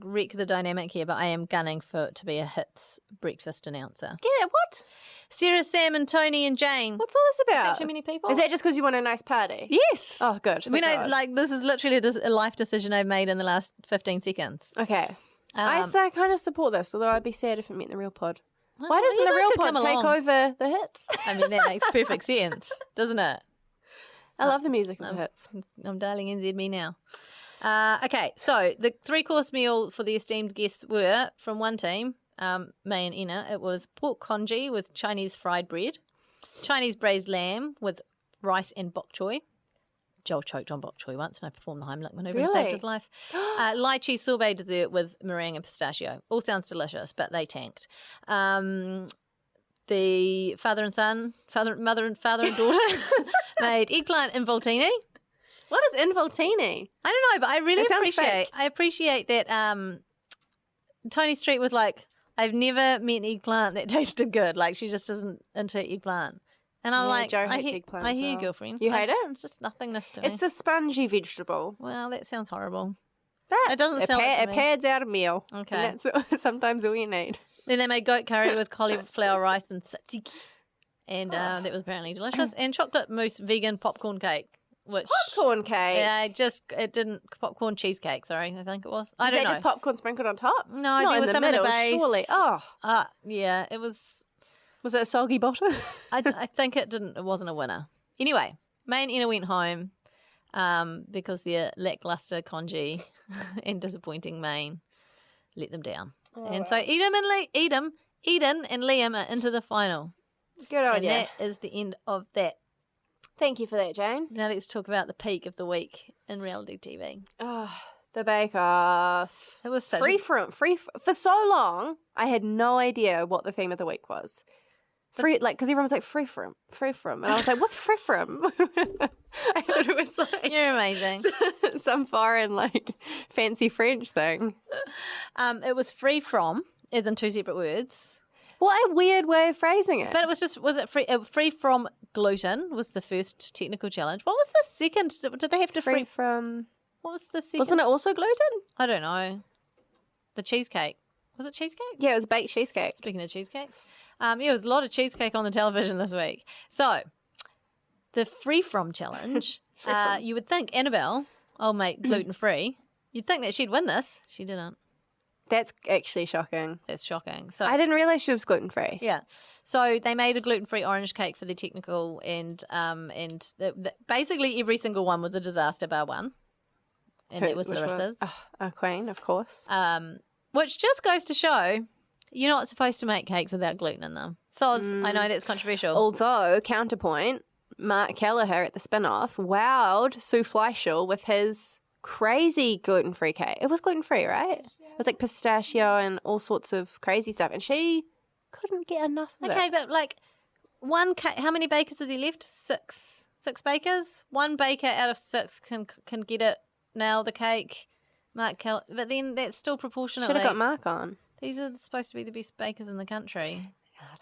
wreck the dynamic here, but I am gunning to be a Hits breakfast announcer. Get it? What? Sarah, Sam, and Tony and Jane. What's all this about? Is that too many people? Is that just because you want a nice party? Yes. Oh, good. This is literally a life decision I've made in the last 15 seconds. Okay. I kind of support this, although I'd be sad if it meant the Real Pod. Why doesn't the Real Pod take over the Hits? I mean, that makes perfect sense, doesn't it? I love the music of the Hits. I'm dialing NZ me now. Okay, so the 3-course meal for the esteemed guests were from one team, May and Ina. It was pork congee with Chinese fried bread, Chinese braised lamb with rice and bok choy. Joel choked on bok choy once and I performed the Heimlich maneuver and saved his life. Lychee sorbet dessert with meringue and pistachio. All sounds delicious, but they tanked. the mother and daughter made eggplant involtini. What is involtini? I don't know, but I really It sounds fake. appreciate that Tony Street was like, I've never met an eggplant that tasted good. Like, she just isn't into eggplant. And I'm Yeah, like, Jo I hates hear, eggplant I as hear you, well. girlfriend. You hate it? It's just nothingness to me. It's a spongy vegetable. Well, that sounds horrible. But It doesn't sound like to it me. pads out a meal. Okay. And that's sometimes all you need. Then they made goat curry with cauliflower rice and tzatziki. And that was apparently delicious. And chocolate mousse vegan popcorn cake. Which, Popcorn cake. yeah, it didn't, popcorn cheesecake, sorry, I think it was. I Is don't that know. just popcorn sprinkled on top? No, Not there in was the some middle, in the base. surely. Oh, Yeah, it was, was it a soggy bottom? I think it wasn't a winner. Anyway, May and Anna went home because their lackluster congee and disappointing Maine let them down. And so Eden and Liam are into the final. Good on And you. that is the end of that. Thank you for that, Jane. Now let's talk about the peak of the week in reality TV. Oh, the Bake Off. It was such For so long, I had no idea what the theme of the week was. Because everyone was like, free from. And I was like, what's free from? I thought it was like You're amazing. some foreign, like, fancy French thing. It was free from, as in two separate words. What a weird way of phrasing it. But it was just, was it free from gluten was the first technical challenge. What was the second? Did they have to free from... What was the second? Wasn't it also gluten? I don't know. The cheesecake. Was it cheesecake? Yeah, it was baked cheesecake. Speaking of cheesecakes. Yeah, there was a lot of cheesecake on the television this week. So, the free from challenge, you would think Annabelle, old mate gluten-free, you'd think that she'd win this. She didn't. That's actually shocking. That's shocking. So I didn't realise she was gluten-free. yeah, so they made a gluten-free orange cake for the technical, and basically every single one was a disaster bar one, and it was Which Larissa's. a queen, of course. Which just goes to show you're not supposed to make cakes without gluten in them. So I know that's controversial. Although, counterpoint, Mark Kelleher at the spin-off wowed Sue Fleischel with his crazy gluten-free cake. It was gluten-free, right? It was like pistachio and all sorts of crazy stuff. And she couldn't get enough of Okay, it. but like one cake, how many bakers are there left? Six bakers? One baker out of six can get it, nail the cake. Mark Kelleher, but then that's still proportionately. Should have got Mark on. These are supposed to be the best bakers in the country.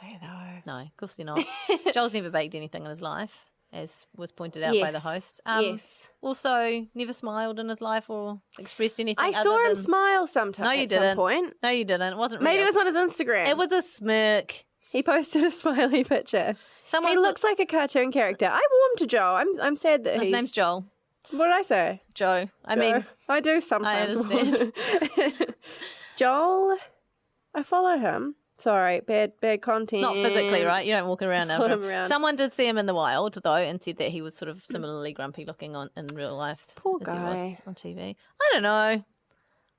I don't know. No, of course they're not. Joel's never baked anything in his life, as was pointed out by the Yes. hosts. Yes. Also, never smiled in his life or expressed anything. I other saw him than- smile sometime. No, you at some didn't. point. No, you didn't. It wasn't Maybe real. it was on his Instagram. It was a smirk. He posted a smiley picture. Someone He looks like a cartoon character. I warmed to Joe. I'm sad that His name's Joel. What did I say? Joe. I Joe. mean, I do sometimes. understand. Joel, I follow him. Sorry, bad content. not physically, right? You don't walk around after Follow him. him around. Someone did see him in the wild, though, and said that he was sort of similarly grumpy looking in real life. Poor as he was guy. on TV. I don't know.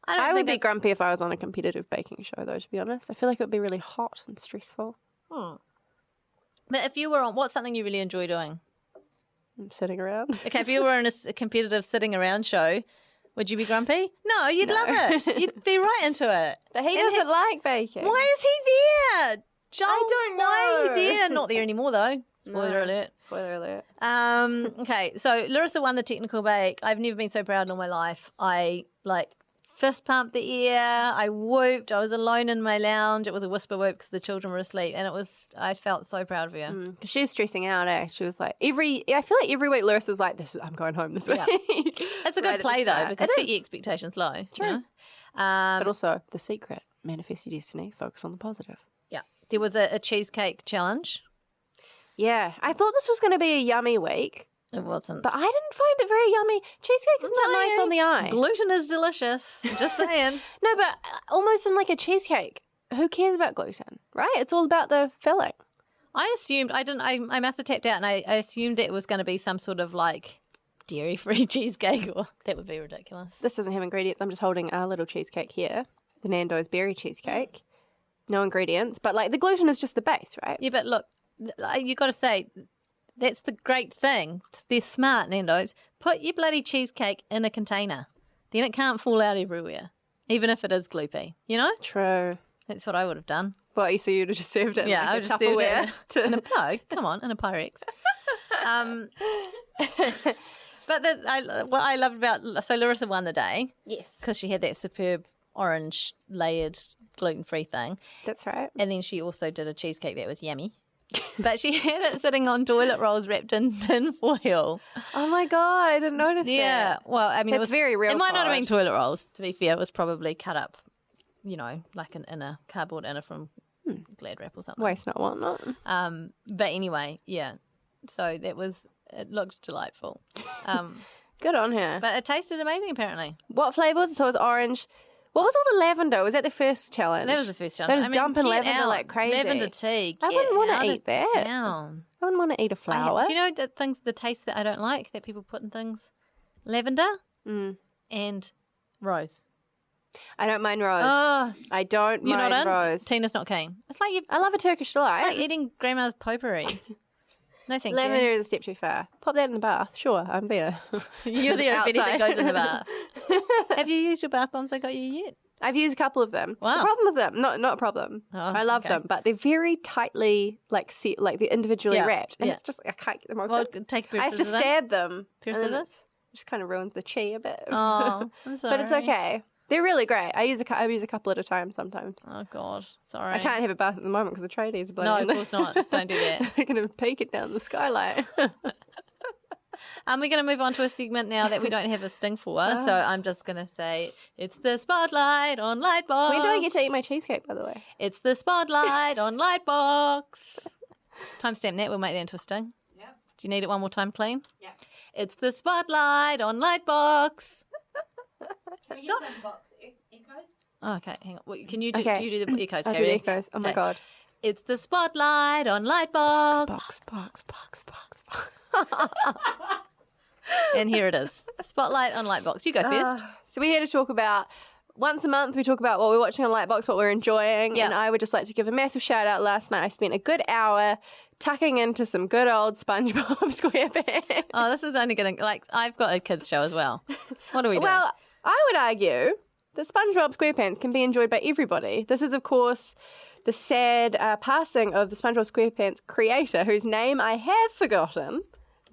I would be think grumpy if I was on a competitive baking show, though, to be honest. I feel like it would be really hot and stressful. But if you were on, what's something you really enjoy doing? I'm sitting around. Okay, if you were in a competitive sitting around show, would you be grumpy? No, you'd love it. You'd be right into it. But he And doesn't like baking. Why is he there? Joel, I don't Why are know. you there? Not there anymore, though. Spoiler alert. Spoiler alert. Okay, so Larissa won the technical bake. I've never been so proud in all my life. I fist pumped the air. I whooped. I was alone in my lounge. It was a whisper whoop because the children were asleep, and I felt so proud of her. Because she was stressing out, eh? She was like, I feel like every week Larissa's like, I'm going home this week. Yeah. It's a good Right at play the though start. because It set is. your expectations low. True. You know? But also, the secret, manifest your destiny, focus on the positive. Yeah, there was a cheesecake challenge. Yeah, I thought this was going to be a yummy week, It wasn't, but I didn't find it very yummy. Cheesecake is not nice on the eye. Gluten is delicious. Just saying. No, but almost in like a cheesecake. Who cares about gluten, right? It's all about the filling. I assumed I must have tapped out, and I assumed that it was going to be some sort of like dairy-free cheesecake, or that would be ridiculous. This doesn't have ingredients. I'm just holding a little cheesecake here, the Nando's berry cheesecake. No ingredients, but like the gluten is just the base, right? Yeah, but look, you got to say that's the great thing. They're smart, Nando's. Put your bloody cheesecake in a container, then it can't fall out everywhere, even if it is gloopy. You know, True. that's what I would have done. Well, so you'd have just served it in I like a just served Tupperware. it in a no, come on, in a Pyrex. But what I loved about Larissa won the day. Yes. Because she had that superb orange layered gluten-free thing. That's right. And then she also did a cheesecake that was yummy. But she had it sitting on toilet rolls wrapped in tin foil. Oh my God, I didn't notice that. Yeah. Well, I mean, it was very real. It might not have pod. been toilet rolls, to be fair. It was probably cut up, like an inner, cardboard inner from Glad Wrap or something. Waste not, want not. But anyway, yeah. So it looked delightful. Good on her. But it tasted amazing, apparently. What flavour was it? So it was orange. What was all the lavender? Was that the first challenge? That was the first challenge. They was dumping get lavender out. like crazy. Lavender tea. I wouldn't want to eat that. that. I wouldn't want to eat a flower. Do you know the taste that I don't like that people put in things? Lavender and rose. I don't mind rose. Oh, I don't you're mind not in? rose. Tina's not keen. It's like I love a Turkish delight. It's like eating grandma's potpourri. No, thank Lavender is a step too far. Pop that in the bath. Sure, I'm there. you. You're there if anything Outside. goes in the bath. Have you used your bath bombs I got you yet? I've used a couple of them. Wow. The problem with them, not a problem. Oh, I love okay. them, but they're very tightly set, like they're individually Yeah, wrapped, and yeah. it's just I can't get them open. Well, take a pair I of have to scissors then. stab them. Pair of and then scissors? it just kind of ruins the chi a bit. Oh, I'm sorry. But it's okay. They're really great. I use a couple at a time sometimes. Oh God, sorry. I can't have a bath at the moment because the tradies are No, blowing. of course not. Don't do that. They're going to peek it down the skylight. We're going to move on to a segment now that we don't have a sting for. So I'm just going to say it's the spotlight on Lightbox. When do I get to eat my cheesecake, by the way? It's the spotlight on Lightbox. Timestamp that. We'll make that into a sting. Yep. Do you need it one more time clean? Yeah. It's the spotlight on Lightbox. Can we Stop. use some box echoes? Oh, okay, hang on. Wait, can you do? Okay. Do you do the echoes? I'll Okay, do the ready? echoes. Oh my Okay. God. It's the spotlight on Lightbox. Box. And here it is. Spotlight on Lightbox. You go first. So we're here to talk about, once a month we talk about what we're watching on Lightbox, what we're enjoying. Yeah. And I would just like to give a massive shout out. Last night I spent a good hour tucking into some good old SpongeBob SquarePants. Oh, this is only going to, I've got a kids show as well. What are we doing? Well, I would argue that SpongeBob SquarePants can be enjoyed by everybody. This is, of course, the sad passing of the SpongeBob SquarePants creator, whose name I have forgotten,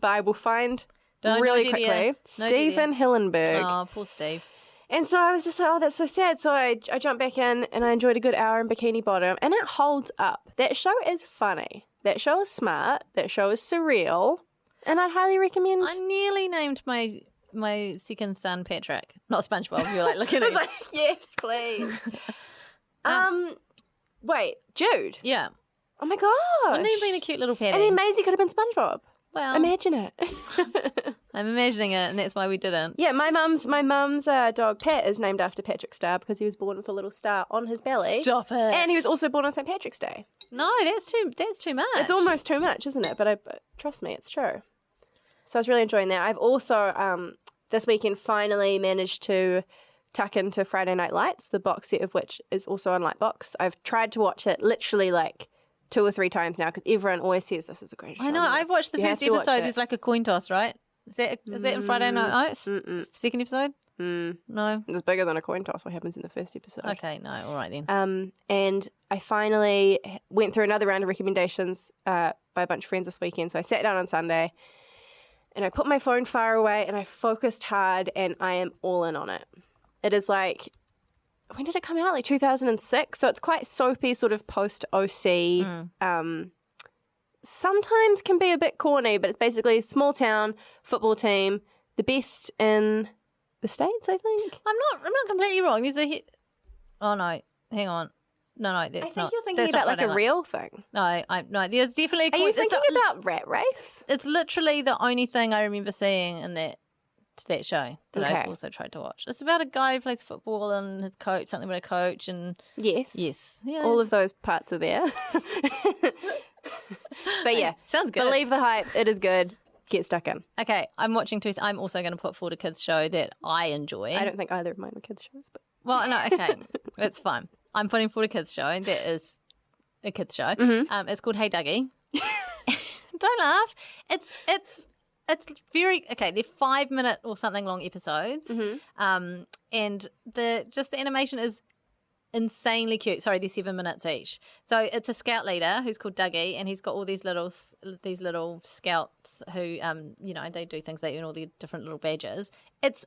but I will find really quickly. No Stephen Hillenburg. Oh, poor Steve. And so I was just like, oh, that's so sad. So I jumped back in and I enjoyed a good hour in Bikini Bottom, and it holds up. That show is funny. That show is smart. That show is surreal. And I'd highly recommend. I nearly named my second son Patrick. Not SpongeBob. You're like looking I at was like, yes, please. Wait, Jude. Yeah. Oh my God. Wouldn't he have been a cute little And patty? then Maisie could have been SpongeBob. Well, Imagine it. I'm imagining it, and that's why we didn't. Yeah, my mum's dog Pat is named after Patrick Star because he was born with a little star on his belly. Stop it. And he was also born on St. Patrick's Day. No, that's too much. It's almost too much, isn't it? But trust me, it's true. So I was really enjoying that. I've also this weekend finally managed to tuck into Friday Night Lights, the box set of which is also on Lightbox. I've tried to watch it literally like 2 or 3 times now because everyone always says this is a great show. I know. I've watched the You first have to watch episode. it. There's like a coin toss, right? Is that in Friday Night Lights? Second episode? No. It's bigger than a coin toss. What happens in the first episode? Okay, no. All right then. And I finally went through another round of recommendations by a bunch of friends this weekend. So I sat down on Sunday and I put my phone far away and I focused hard and I am all in on it. It is like, when did it come out? Like 2006. So it's quite soapy, sort of post-OC. Sometimes can be a bit corny, but it's basically a small town football team, the best in the States, I think. I'm not completely wrong. There's a hit. Oh no, hang on. No, that's I think not. you're thinking that's not about like Friday a Night. real thing. No. There's definitely. Are you it's thinking the- about Rat Race? It's literally the only thing I remember seeing in that show that Okay. I also tried to watch. It's about a guy who plays football and his coach, something about a coach, and Yes. yeah, All of those parts are there. But yeah, sounds good. believe the hype. It is good. Get stuck in. Okay, I'm watching Tooth. I'm also going to put forward a kids show that I enjoy. I don't think either of mine were kids shows, but Well, no, okay, it's fine. I'm putting forward a kids show that is a kids show. Mm-hmm. It's called Hey Dougie. Don't laugh. It's very okay. They're 5-minute or something long episodes, Mm-hmm. and the animation is insanely cute. Sorry, they're 7 minutes each. So it's a scout leader who's called Dougie, and he's got all these little scouts who, they do things. They earn all the different little badges. It's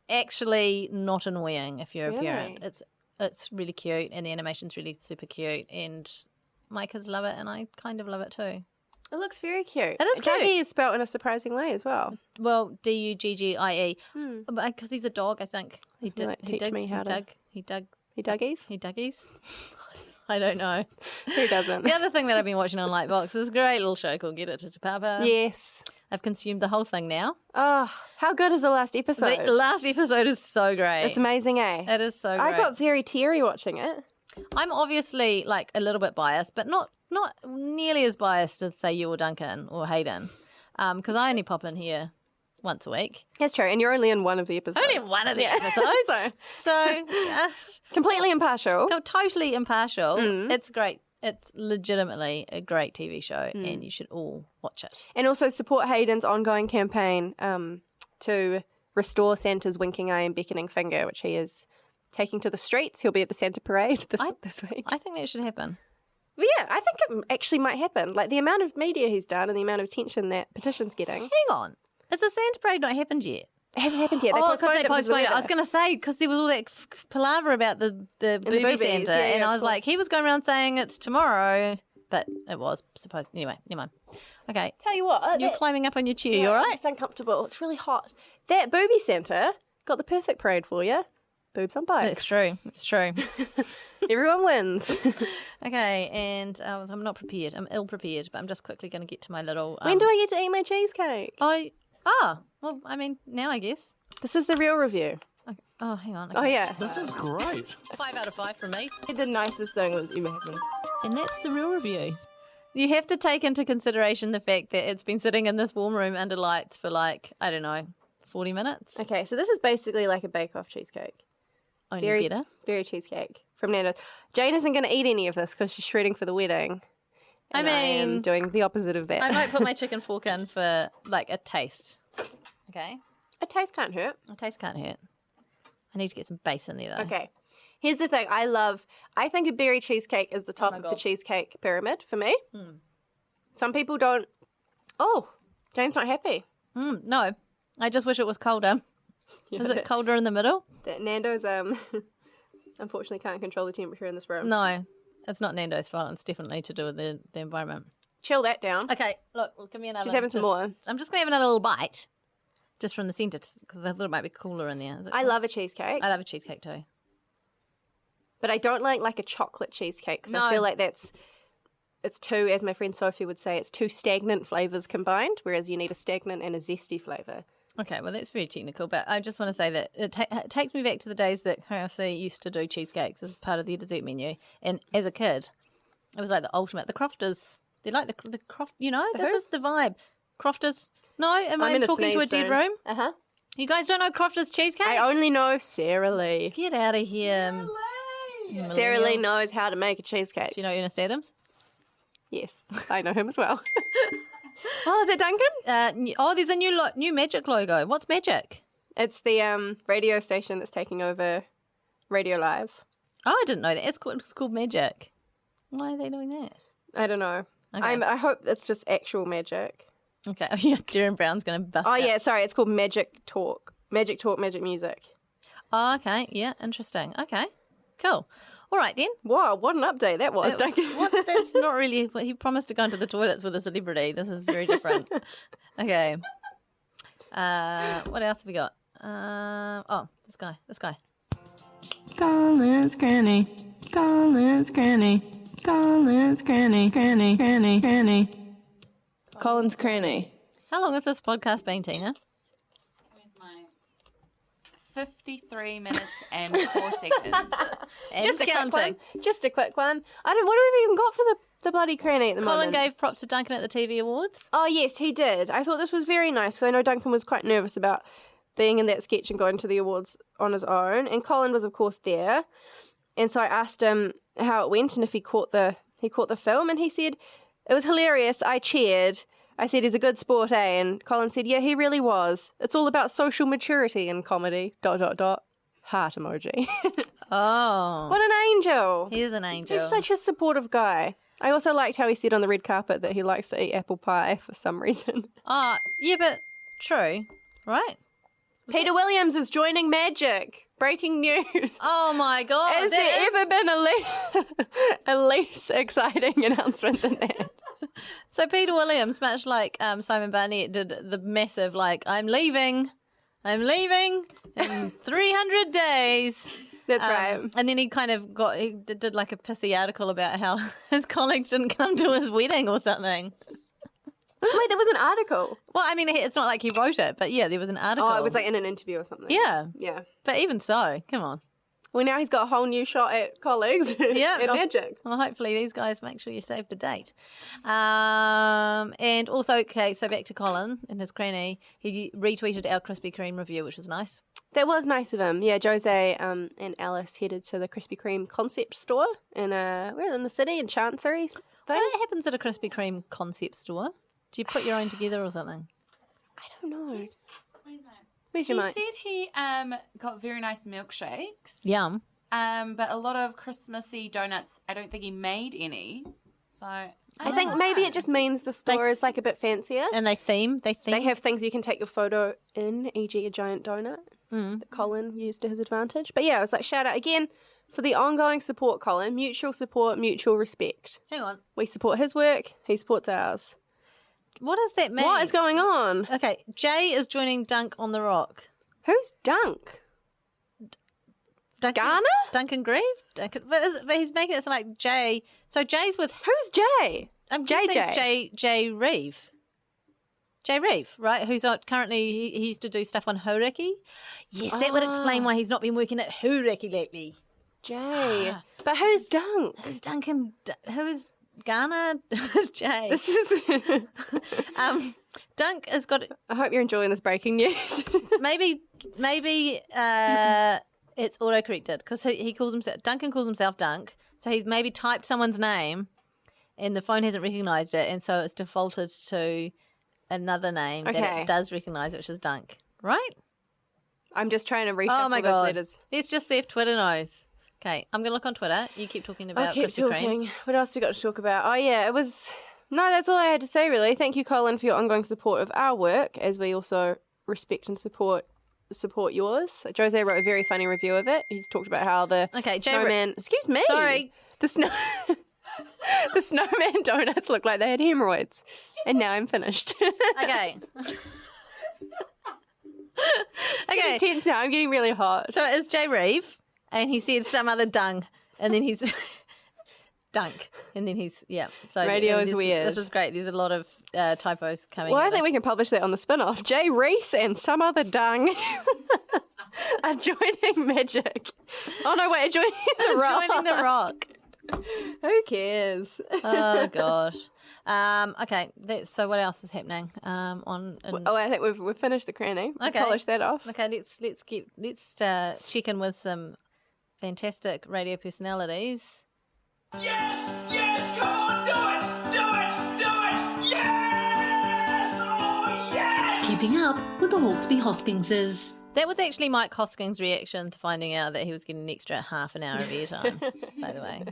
actually not annoying if you're a parent. It's really cute, and the animation's really super cute, and my kids love it, and I kind of love it too. It looks very cute. It is cute. Dougie is spelled in a surprising way as well. Well, Duggie, because he's a dog. I think he Duggies. He Dougies? I don't know. Who doesn't? The other thing that I've been watching on Lightbox is a great little show called Get It to Papa. Yes. I've consumed the whole thing now. Oh, how good is the last episode? The last episode is so great. It's amazing, eh? It is so great. I got very teary watching it. I'm obviously like a little bit biased, but not nearly as biased as say you or Duncan or Hayden, because I only pop in here once a week. That's true, and you're only in one of the episodes. Only one of the episodes. so completely impartial. Totally impartial. It's great. It's legitimately a great TV show, and you should all watch it. And also support Hayden's ongoing campaign to restore Santa's winking eye and beckoning finger, which he is taking to the streets. He'll be at the Santa Parade this week. I think that should happen. Well, yeah, I think it actually might happen. Like the amount of media he's done and the amount of attention that petition's getting. Hang on. Has the Santa Parade not happened yet? It hasn't happened yet. They postponed it. I was going to say, because there was all that palaver about the booby Santa, and I was like, he was going around saying it's tomorrow, but it was supposed. Anyway, never mind. Okay. Tell you what. You're climbing up on your chair. You all right? It's uncomfortable. It's really hot. That booby Santa got the perfect parade for you. Boobs on bikes. It's true. It's true. Everyone wins. Okay, and I'm not prepared. I'm ill prepared, but I'm just quickly going to get to my little. When do I get to eat my cheesecake? Well, I mean, now I guess. This is the real review. Okay. Oh, hang on. Okay. Oh, yeah. This is great. 5 out of 5 from me. The nicest thing that's ever happened. And that's the real review. You have to take into consideration the fact that it's been sitting in this warm room under lights for 40 minutes. Okay, so this is basically like a bake-off cheesecake. Only better. Very cheesecake from Nando's. Jane isn't going to eat any of this because she's shredding for the wedding. I am doing the opposite of that. I might put my chicken fork in for a taste. Okay? A taste can't hurt. A taste can't hurt. I need to get some base in there though. Okay. Here's the thing. I think a berry cheesecake is the top of the cheesecake pyramid for me. Some people don't. Oh, Jane's not happy. No. I just wish it was colder. Is it colder in the middle? That Nando's unfortunately can't control the temperature in this room. No, it's not Nando's fault. It's definitely to do with the environment. Chill that down. Okay, look, give me another. She's having some more. I'm just going to have another little bite, just from the centre, because I thought it might be cooler in there. I love a cheesecake. I love a cheesecake too. But I don't like a chocolate cheesecake because I feel like it's too, as my friend Sophie would say, it's two stagnant flavours combined, whereas you need a stagnant and a zesty flavour. Okay, well, that's very technical, but I just want to say that it takes me back to the days that KFC used to do cheesecakes as part of their dessert menu. And as a kid, it was like the ultimate. The Crofters, they're like the Croft, this is the vibe. Crofters. No, am I talking to a dead room? Uh-huh. You guys don't know Crofters cheesecake? I only know Sarah Lee. Get out of here. Sarah Lee knows how to make a cheesecake. Do you know Ernest Adams? Yes, I know him as well. Oh, is it Duncan? There's a new Magic logo. What's Magic? It's the radio station that's taking over Radio Live. Oh, I didn't know that. It's called Magic. Why are they doing that? I don't know. Okay. I hope it's just actual magic. Okay. Oh, yeah, Darren Brown's going to bust Oh, out. yeah, sorry. It's called Magic Talk. Magic Talk, Magic Music. Oh, okay. Yeah, interesting. Okay, cool. All right, then. Wow, what an update that was, Duncan. That's not really... He promised to go into the toilets with a celebrity. This is very different. Okay. What else have we got? This guy. Colin's Granny. Colin's Granny. Colin's Granny. Granny. Colin's Cranny. How long has this podcast been, Tina? 53 minutes and 4 seconds. And counting. Just a quick one. What have we even got for the bloody cranny at the moment? Colin gave props to Duncan at the TV Awards. Oh, yes, he did. I thought this was very nice because I know Duncan was quite nervous about being in that sketch and going to the awards on his own. And Colin was, of course, there. And so I asked him how it went and if he caught the film. And he said, it was hilarious. I cheered. I said, he's a good sport, eh? And Colin said, yeah, he really was. It's all about social maturity in comedy, ... Heart emoji. Oh. What an angel. He is an angel. He's such a supportive guy. I also liked how he said on the red carpet that he likes to eat apple pie for some reason. Oh, yeah, but true, right? Peter Williams is joining Magic. Breaking news. Oh, my God. Has there ever been a less exciting announcement than that? So Peter Williams, much like Simon Barnett, did the massive, I'm leaving in 300 days. That's right. And then he kind of did like a pissy article about how his colleagues didn't come to his wedding or something. Wait, there was an article? Well, I mean, it's not like he wrote it, but yeah, there was an article. Oh, it was like in an interview or something. Yeah. Yeah. But even so, come on. Well, now he's got a whole new shot at colleagues Yeah, at Magic. Well, hopefully these guys make sure you save the date. And also, okay, so back to Colin and his cranny. He retweeted our Krispy Kreme review, which was nice. That was nice of him. Yeah, Jose and Alice headed to the Krispy Kreme concept store in the city, in Chancery. What happens at a Krispy Kreme concept store? Do you put your own together or something? I don't know. Where's your He mic? said he got very nice milkshakes. Yum. But a lot of Christmassy donuts, I don't think he made any. So I think maybe it just means the store is like a bit fancier. And they have things you can take your photo in, e.g. a giant donut that Colin used to his advantage. But yeah, it was like shout out again for the ongoing support, Colin. Mutual support, mutual respect. Hang on. We support his work, he supports ours. What does that mean? What is going on? Okay, Jay is joining Dunk on the Rock. Who's Dunk? Ghana? Duncan Grieve? But he's making it sound like Jay. So Jay's with... Who's Jay? I'm guessing Jay Reeve. Jay Reeve, right? Who's currently... He used to do stuff on Haureki. Yes, that would explain why he's not been working at Haureki lately. Jay. But who's Dunk? Who's Duncan? Who is... Ghana? Who's Jay? This is... Dunk has got... I hope you're enjoying this breaking news. maybe it's auto-corrected because he calls himself... Duncan calls himself Dunk. So he's maybe typed someone's name and the phone hasn't recognised it, and so it's defaulted to another name that it does recognise, which is Dunk. Right? I'm just trying to reshuffle those letters. Let's just see if Twitter knows. Okay, I'm going to look on Twitter. You keep talking about Krispy Kremes. What else have we got to talk about? Oh, yeah, it was... No, that's all I had to say, really. Thank you, Colin, for your ongoing support of our work, as we also respect and support yours. Jose wrote a very funny review of it. He's talked about how the snowman... Excuse me! Sorry. The snowman donuts look like they had hemorrhoids. And now I'm finished. Okay. It's intense now. I'm getting really hot. So it's Jay Reeve, and he said some other dung, and then he's... Dunk. And then he's, So radio is weird. This is great. There's a lot of typos coming. Well, I think we can publish that on the spin-off. Jay Reese and some other dung are joining Magic. Oh, no, wait, joining the Rock. Joining the Rock. Who cares? Oh, gosh. Okay, so what else is happening? I think we've finished the cranny. Okay. Polish that off. Okay, let's check in with some fantastic radio personalities. Yes, come on, do it, yes, oh yes! Keeping up with the Hawkesby Hoskingses. That was actually Mike Hoskins' reaction to finding out that he was getting an extra half an hour of airtime, by the way.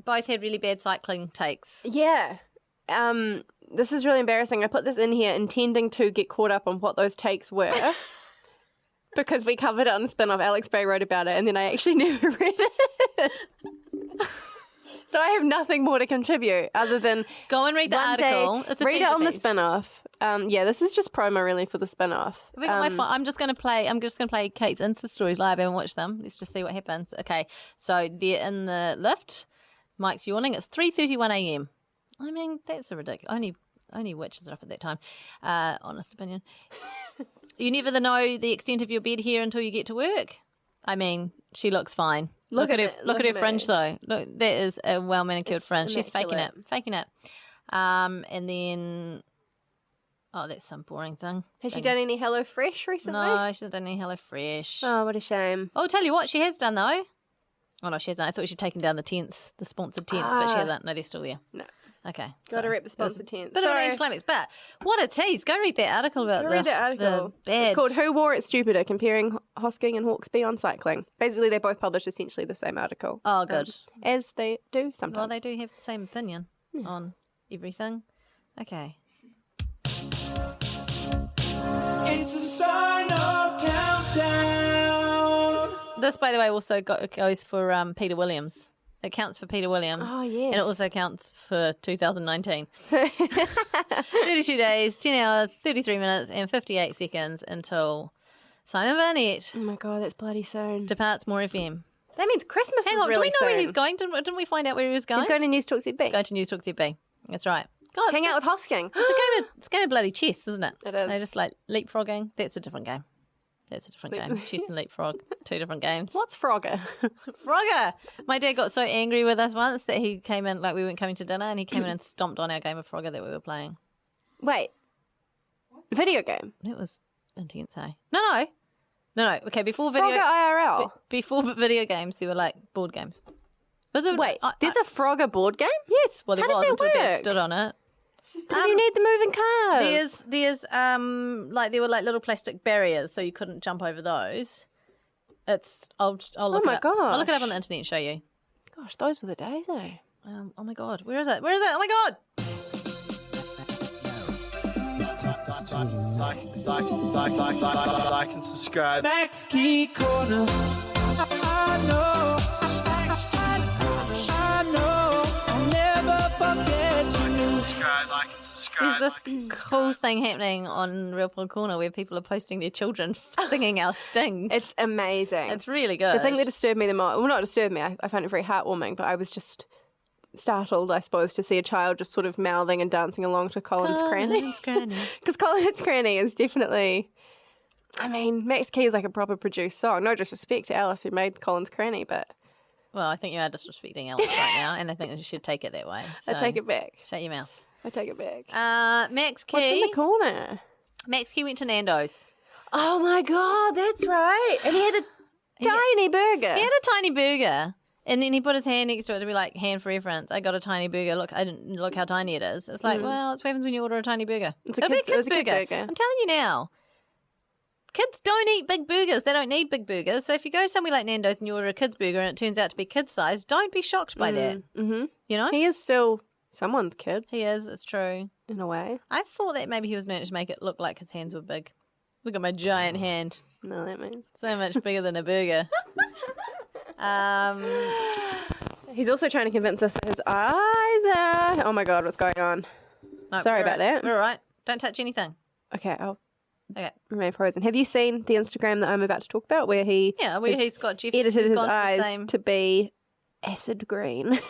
Both had really bad cycling takes. Yeah. This is really embarrassing. I put this in here intending to get caught up on what those takes were. Because we covered it on the spin-off. Alex Bray wrote about it, and then I actually never read it. So I have nothing more to contribute other than go and read the article. Read it on the spin-off. This is just promo really for the spin-off. I'm just going to play Kate's Insta stories live. I haven't watched them. Let's just see what happens. Okay, so they're in the lift. Mike's yawning. It's 3:31 a.m. I mean, that's a ridiculous. Only witches are up at that time. Honest opinion. You never know the extent of your bed hair until you get to work. I mean, she looks fine. Look at her fringe though. Look, that is a well manicured fringe. She's faking it. And then, that's some boring thing. Has she done any HelloFresh recently? No, she hasn't done any HelloFresh. Oh, what a shame. Oh, I'll tell you what, she has done though. Oh no, she hasn't. I thought she'd taken down the tents, the sponsored tents, but she hasn't. No, they're still there. No. Okay. Got to rep the sponsor tense. Bit of an anticlimax, but what a tease. Go read that article about Read that article. the bad... It's called Who Wore It Stupider, Comparing Hosking and Hawke's on Cycling. Basically, they both published essentially the same article. Oh, good. As they do sometimes. Well, they do have the same opinion on everything. Okay. It's a sign of countdown. This, by the way, also goes for Peter Williams. It counts for Peter Williams. Oh, yes. And it also counts for 2019. 32 days, 10 hours, 33 minutes, and 58 seconds until Simon Barnett Oh my God, that's bloody soon. departs More FM. That means Christmas Hang is on, really do we know where soon. he's going? Didn't we find out where he was going? He's going to News Talk ZB. Going to News Talk ZB. That's right. God, Hang out with Hosking. It's a game of bloody chess, isn't it? It is. They're just like leapfrogging. That's a different game. That's a different game. Chess and leapfrog, 2 different games. What's Frogger? Frogger! My dad got so angry with us once that he came in, like we weren't coming to dinner, and he came in and stomped on our game of Frogger that we were playing. Wait. Video game? It was intense, eh? No. Okay, before video... Frogger IRL? Before video games, there were like board games. Was it, Wait, there's a Frogger board game? Yes, well there How was does until that Dad work? stood on it. Because you need the moving cars. There's like there were like little plastic barriers, so you couldn't jump over those. I'll look it up. I'll look it up on the internet and show you. Gosh, those were the days, eh? Oh my God, where is it? Oh my God! Like and subscribe. Max Key Corner. I know, I'll never forget you. There's this cool thing happening on Real Pod Corner where people are posting their children singing our stings. It's amazing. It's really good. The thing that disturbed me the most, well, not disturbed me, I found it very heartwarming, but I was just startled, I suppose, to see a child just sort of mouthing and dancing along to Colin's Cranny. Because Colin's Cranny is definitely, I mean, Max Key is like a proper produced song. No disrespect to Alice who made Colin's Cranny, but... Well, I think you are disrespecting Alice right now, and I think that you should take it that way. I So, take it back. Shut your mouth. I take it back. Max Key. What's in the corner? Max Key went to Nando's. Oh my God, that's right. And he had a tiny burger. He had a tiny burger, and then he put his hand next to it to be like, hand for reference. I got a tiny burger. Look how tiny it is. It's like, well, it's what happens when you order a tiny burger. It's It'll be a kid's kid's burger. burger. I'm telling you now. Kids don't eat big burgers. They don't need big burgers. So if you go somewhere like Nando's and you order a kid's burger and it turns out to be kid size, don't be shocked by that. Mm-hmm. You know? He is still someone's kid. He is. It's true. In a way. I thought that maybe he was meant to make it look like his hands were big. Look at my giant hand. No, that means. So much bigger than a burger. He's also trying to convince us that his eyes are... Oh my God, what's going on? No, Sorry we're about right. that. We're all right. Don't touch anything. Okay, I'll Okay. remain frozen. Have you seen the Instagram that I'm about to talk about where he He's got Jeff. edited he's his gone to the eyes same- to be acid green?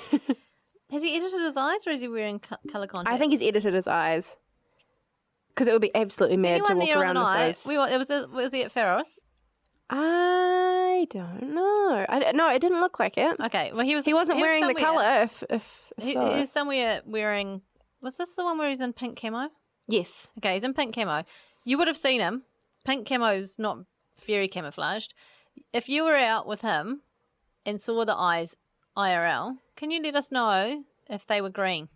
Has he edited his eyes or is he wearing colour contacts? I think he's edited his eyes. Because it would be absolutely Is mad to anyone walk there on around the with night? those. Was he at Pharos? I don't know. No, it didn't look like it. Okay, well he wasn't wearing the somewhere- colour. If He, so. he's somewhere wearing. Was this the one where he's in pink camo? Yes. Okay, he's in pink camo. You would have seen him. Pink camo's not very camouflaged. If you were out with him and saw the eyes IRL, can you let us know if they were green?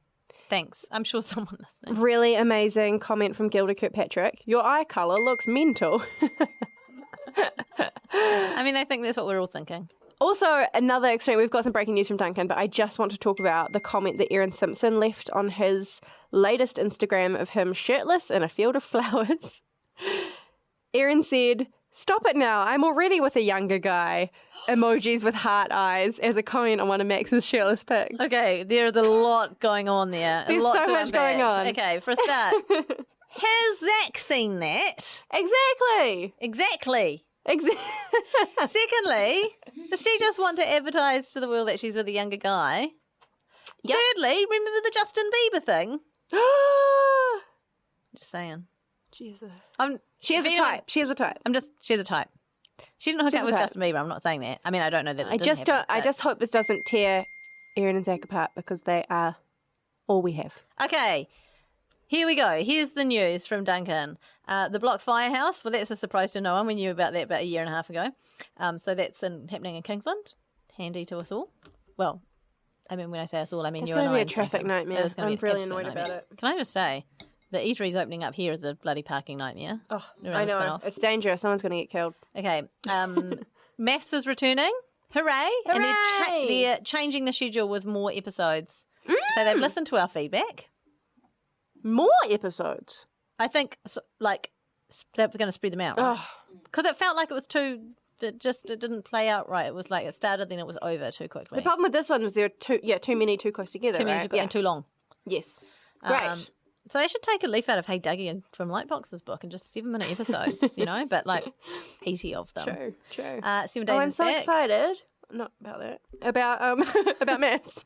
Thanks. I'm sure someone listening. Really amazing comment from Gilda Kirkpatrick. Your eye colour looks mental. I mean, I think that's what we're all thinking. Also, another extreme, we've got some breaking news from Duncan, but I just want to talk about the comment that Aaron Simpson left on his latest Instagram of him shirtless in a field of flowers. Aaron said, "Stop it now, I'm already with a younger guy." Emojis with heart eyes as a comment on one of Max's shirtless pics. Okay, there's a lot going on there. There's a lot so to much unpack. going on. Okay, for a start, has Zach seen that? Exactly. Secondly, does she just want to advertise to the world that she's with a younger guy? Yep. Thirdly, remember the Justin Bieber thing? Just saying. Jesus. She has a type. She has a type. She has a type. She didn't hook She up has a with type. Justin Bieber. I'm not saying that. I mean, I don't know that. I just hope this doesn't tear Aaron and Zach apart because they are all we have. Okay. Here we go. Here's the news from Duncan. The Block Firehouse. Well, that's a surprise to no one. We knew about that about a year and a half ago. So that's happening in Kingsland. Handy to us all. Well, I mean, when I say us all, I mean It's you going and to I. be a traffic nightmare. It is gonna I'm be an really absolute annoyed nightmare. about it. Can I just say, the eateries opening up here is a bloody parking nightmare. Oh, Around I the know. spin-off. It's dangerous. Someone's going to get killed. Okay, Maths is returning. Hooray! And Hooray! they're changing the schedule with more episodes. So they've listened to our feedback. More episodes? I think, they're going to spread them out. Oh. Because it felt like it was too... It didn't play out right. It was like it started, then it was over too quickly. The problem with this one was there were too many too close together, Too many right? and too long. Yes. Great. So they should take a leaf out of Hey Dougie from Lightbox's book and just 7-minute episodes, but like 80 of them. True. 7 days I'm is so back. excited. Not about that. About maths.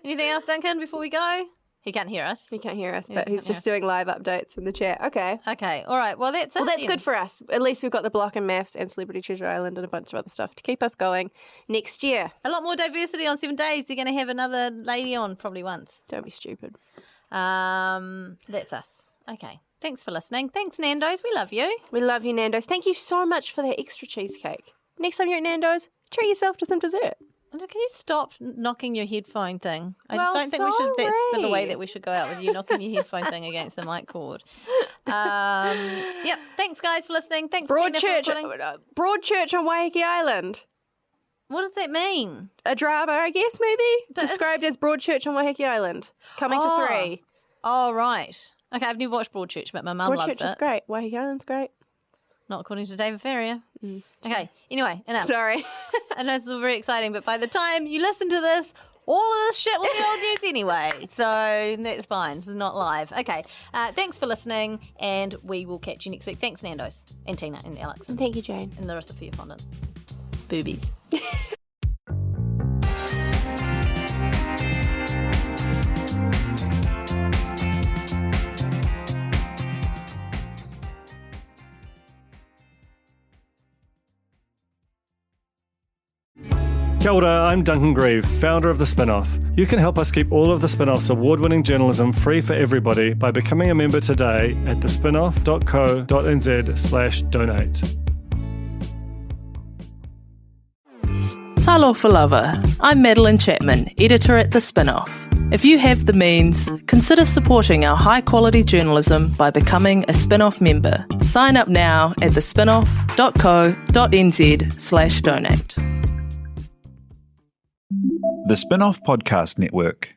Anything else, Duncan, before we go? He can't hear us. He can't hear us, Yeah, but he's can't just doing live updates in the chat. Okay. Okay, all right. Well, that's it. Well, that's then. good for us. At least we've got the block and maths and Celebrity Treasure Island and a bunch of other stuff to keep us going next year. A lot more diversity on 7 days. They're going to have another lady on probably once. Don't be stupid. That's us. Okay. Thanks for listening. Thanks, Nando's. We love you. We love you, Nando's. Thank you so much for that extra cheesecake. Next time you're at Nando's, treat yourself to some dessert. Can you stop knocking your headphone thing? I Well, just don't think we should. That's the way sorry. that we should go out with you knocking your headphone thing against the mic cord. Yep. Thanks, guys, for listening. Thanks, Gina, for recording. Broadchurch on Waiheke Island. What does that mean? A drama, I guess, maybe? But Described as Broadchurch on Waiheke Island. Coming to 3. Oh, right. Okay, I've never watched Broadchurch, but my mum loves Broadchurch is it. great. Waiheke Island's great. Not according to David Ferrier. Okay, anyway, enough. Sorry. I know it's all very exciting, but by the time you listen to this, all of this shit will be old news anyway. So that's fine. This is not live. Okay, thanks for listening, and we will catch you next week. Thanks, Nando's, and Tina, and Alex, And thank you, Jane. and Larissa for your fondant. Boobies. Kia ora, I'm Duncan Grieve, founder of The Spinoff. You can help us keep all of The Spinoff's award-winning journalism free for everybody by becoming a member today at thespinoff.co.nz/donate. Talofa lava. I'm Madeline Chapman, editor at The Spinoff. If you have the means, consider supporting our high-quality journalism by becoming a Spinoff member. Sign up now at thespinoff.co.nz/donate. The Spin-off Podcast Network.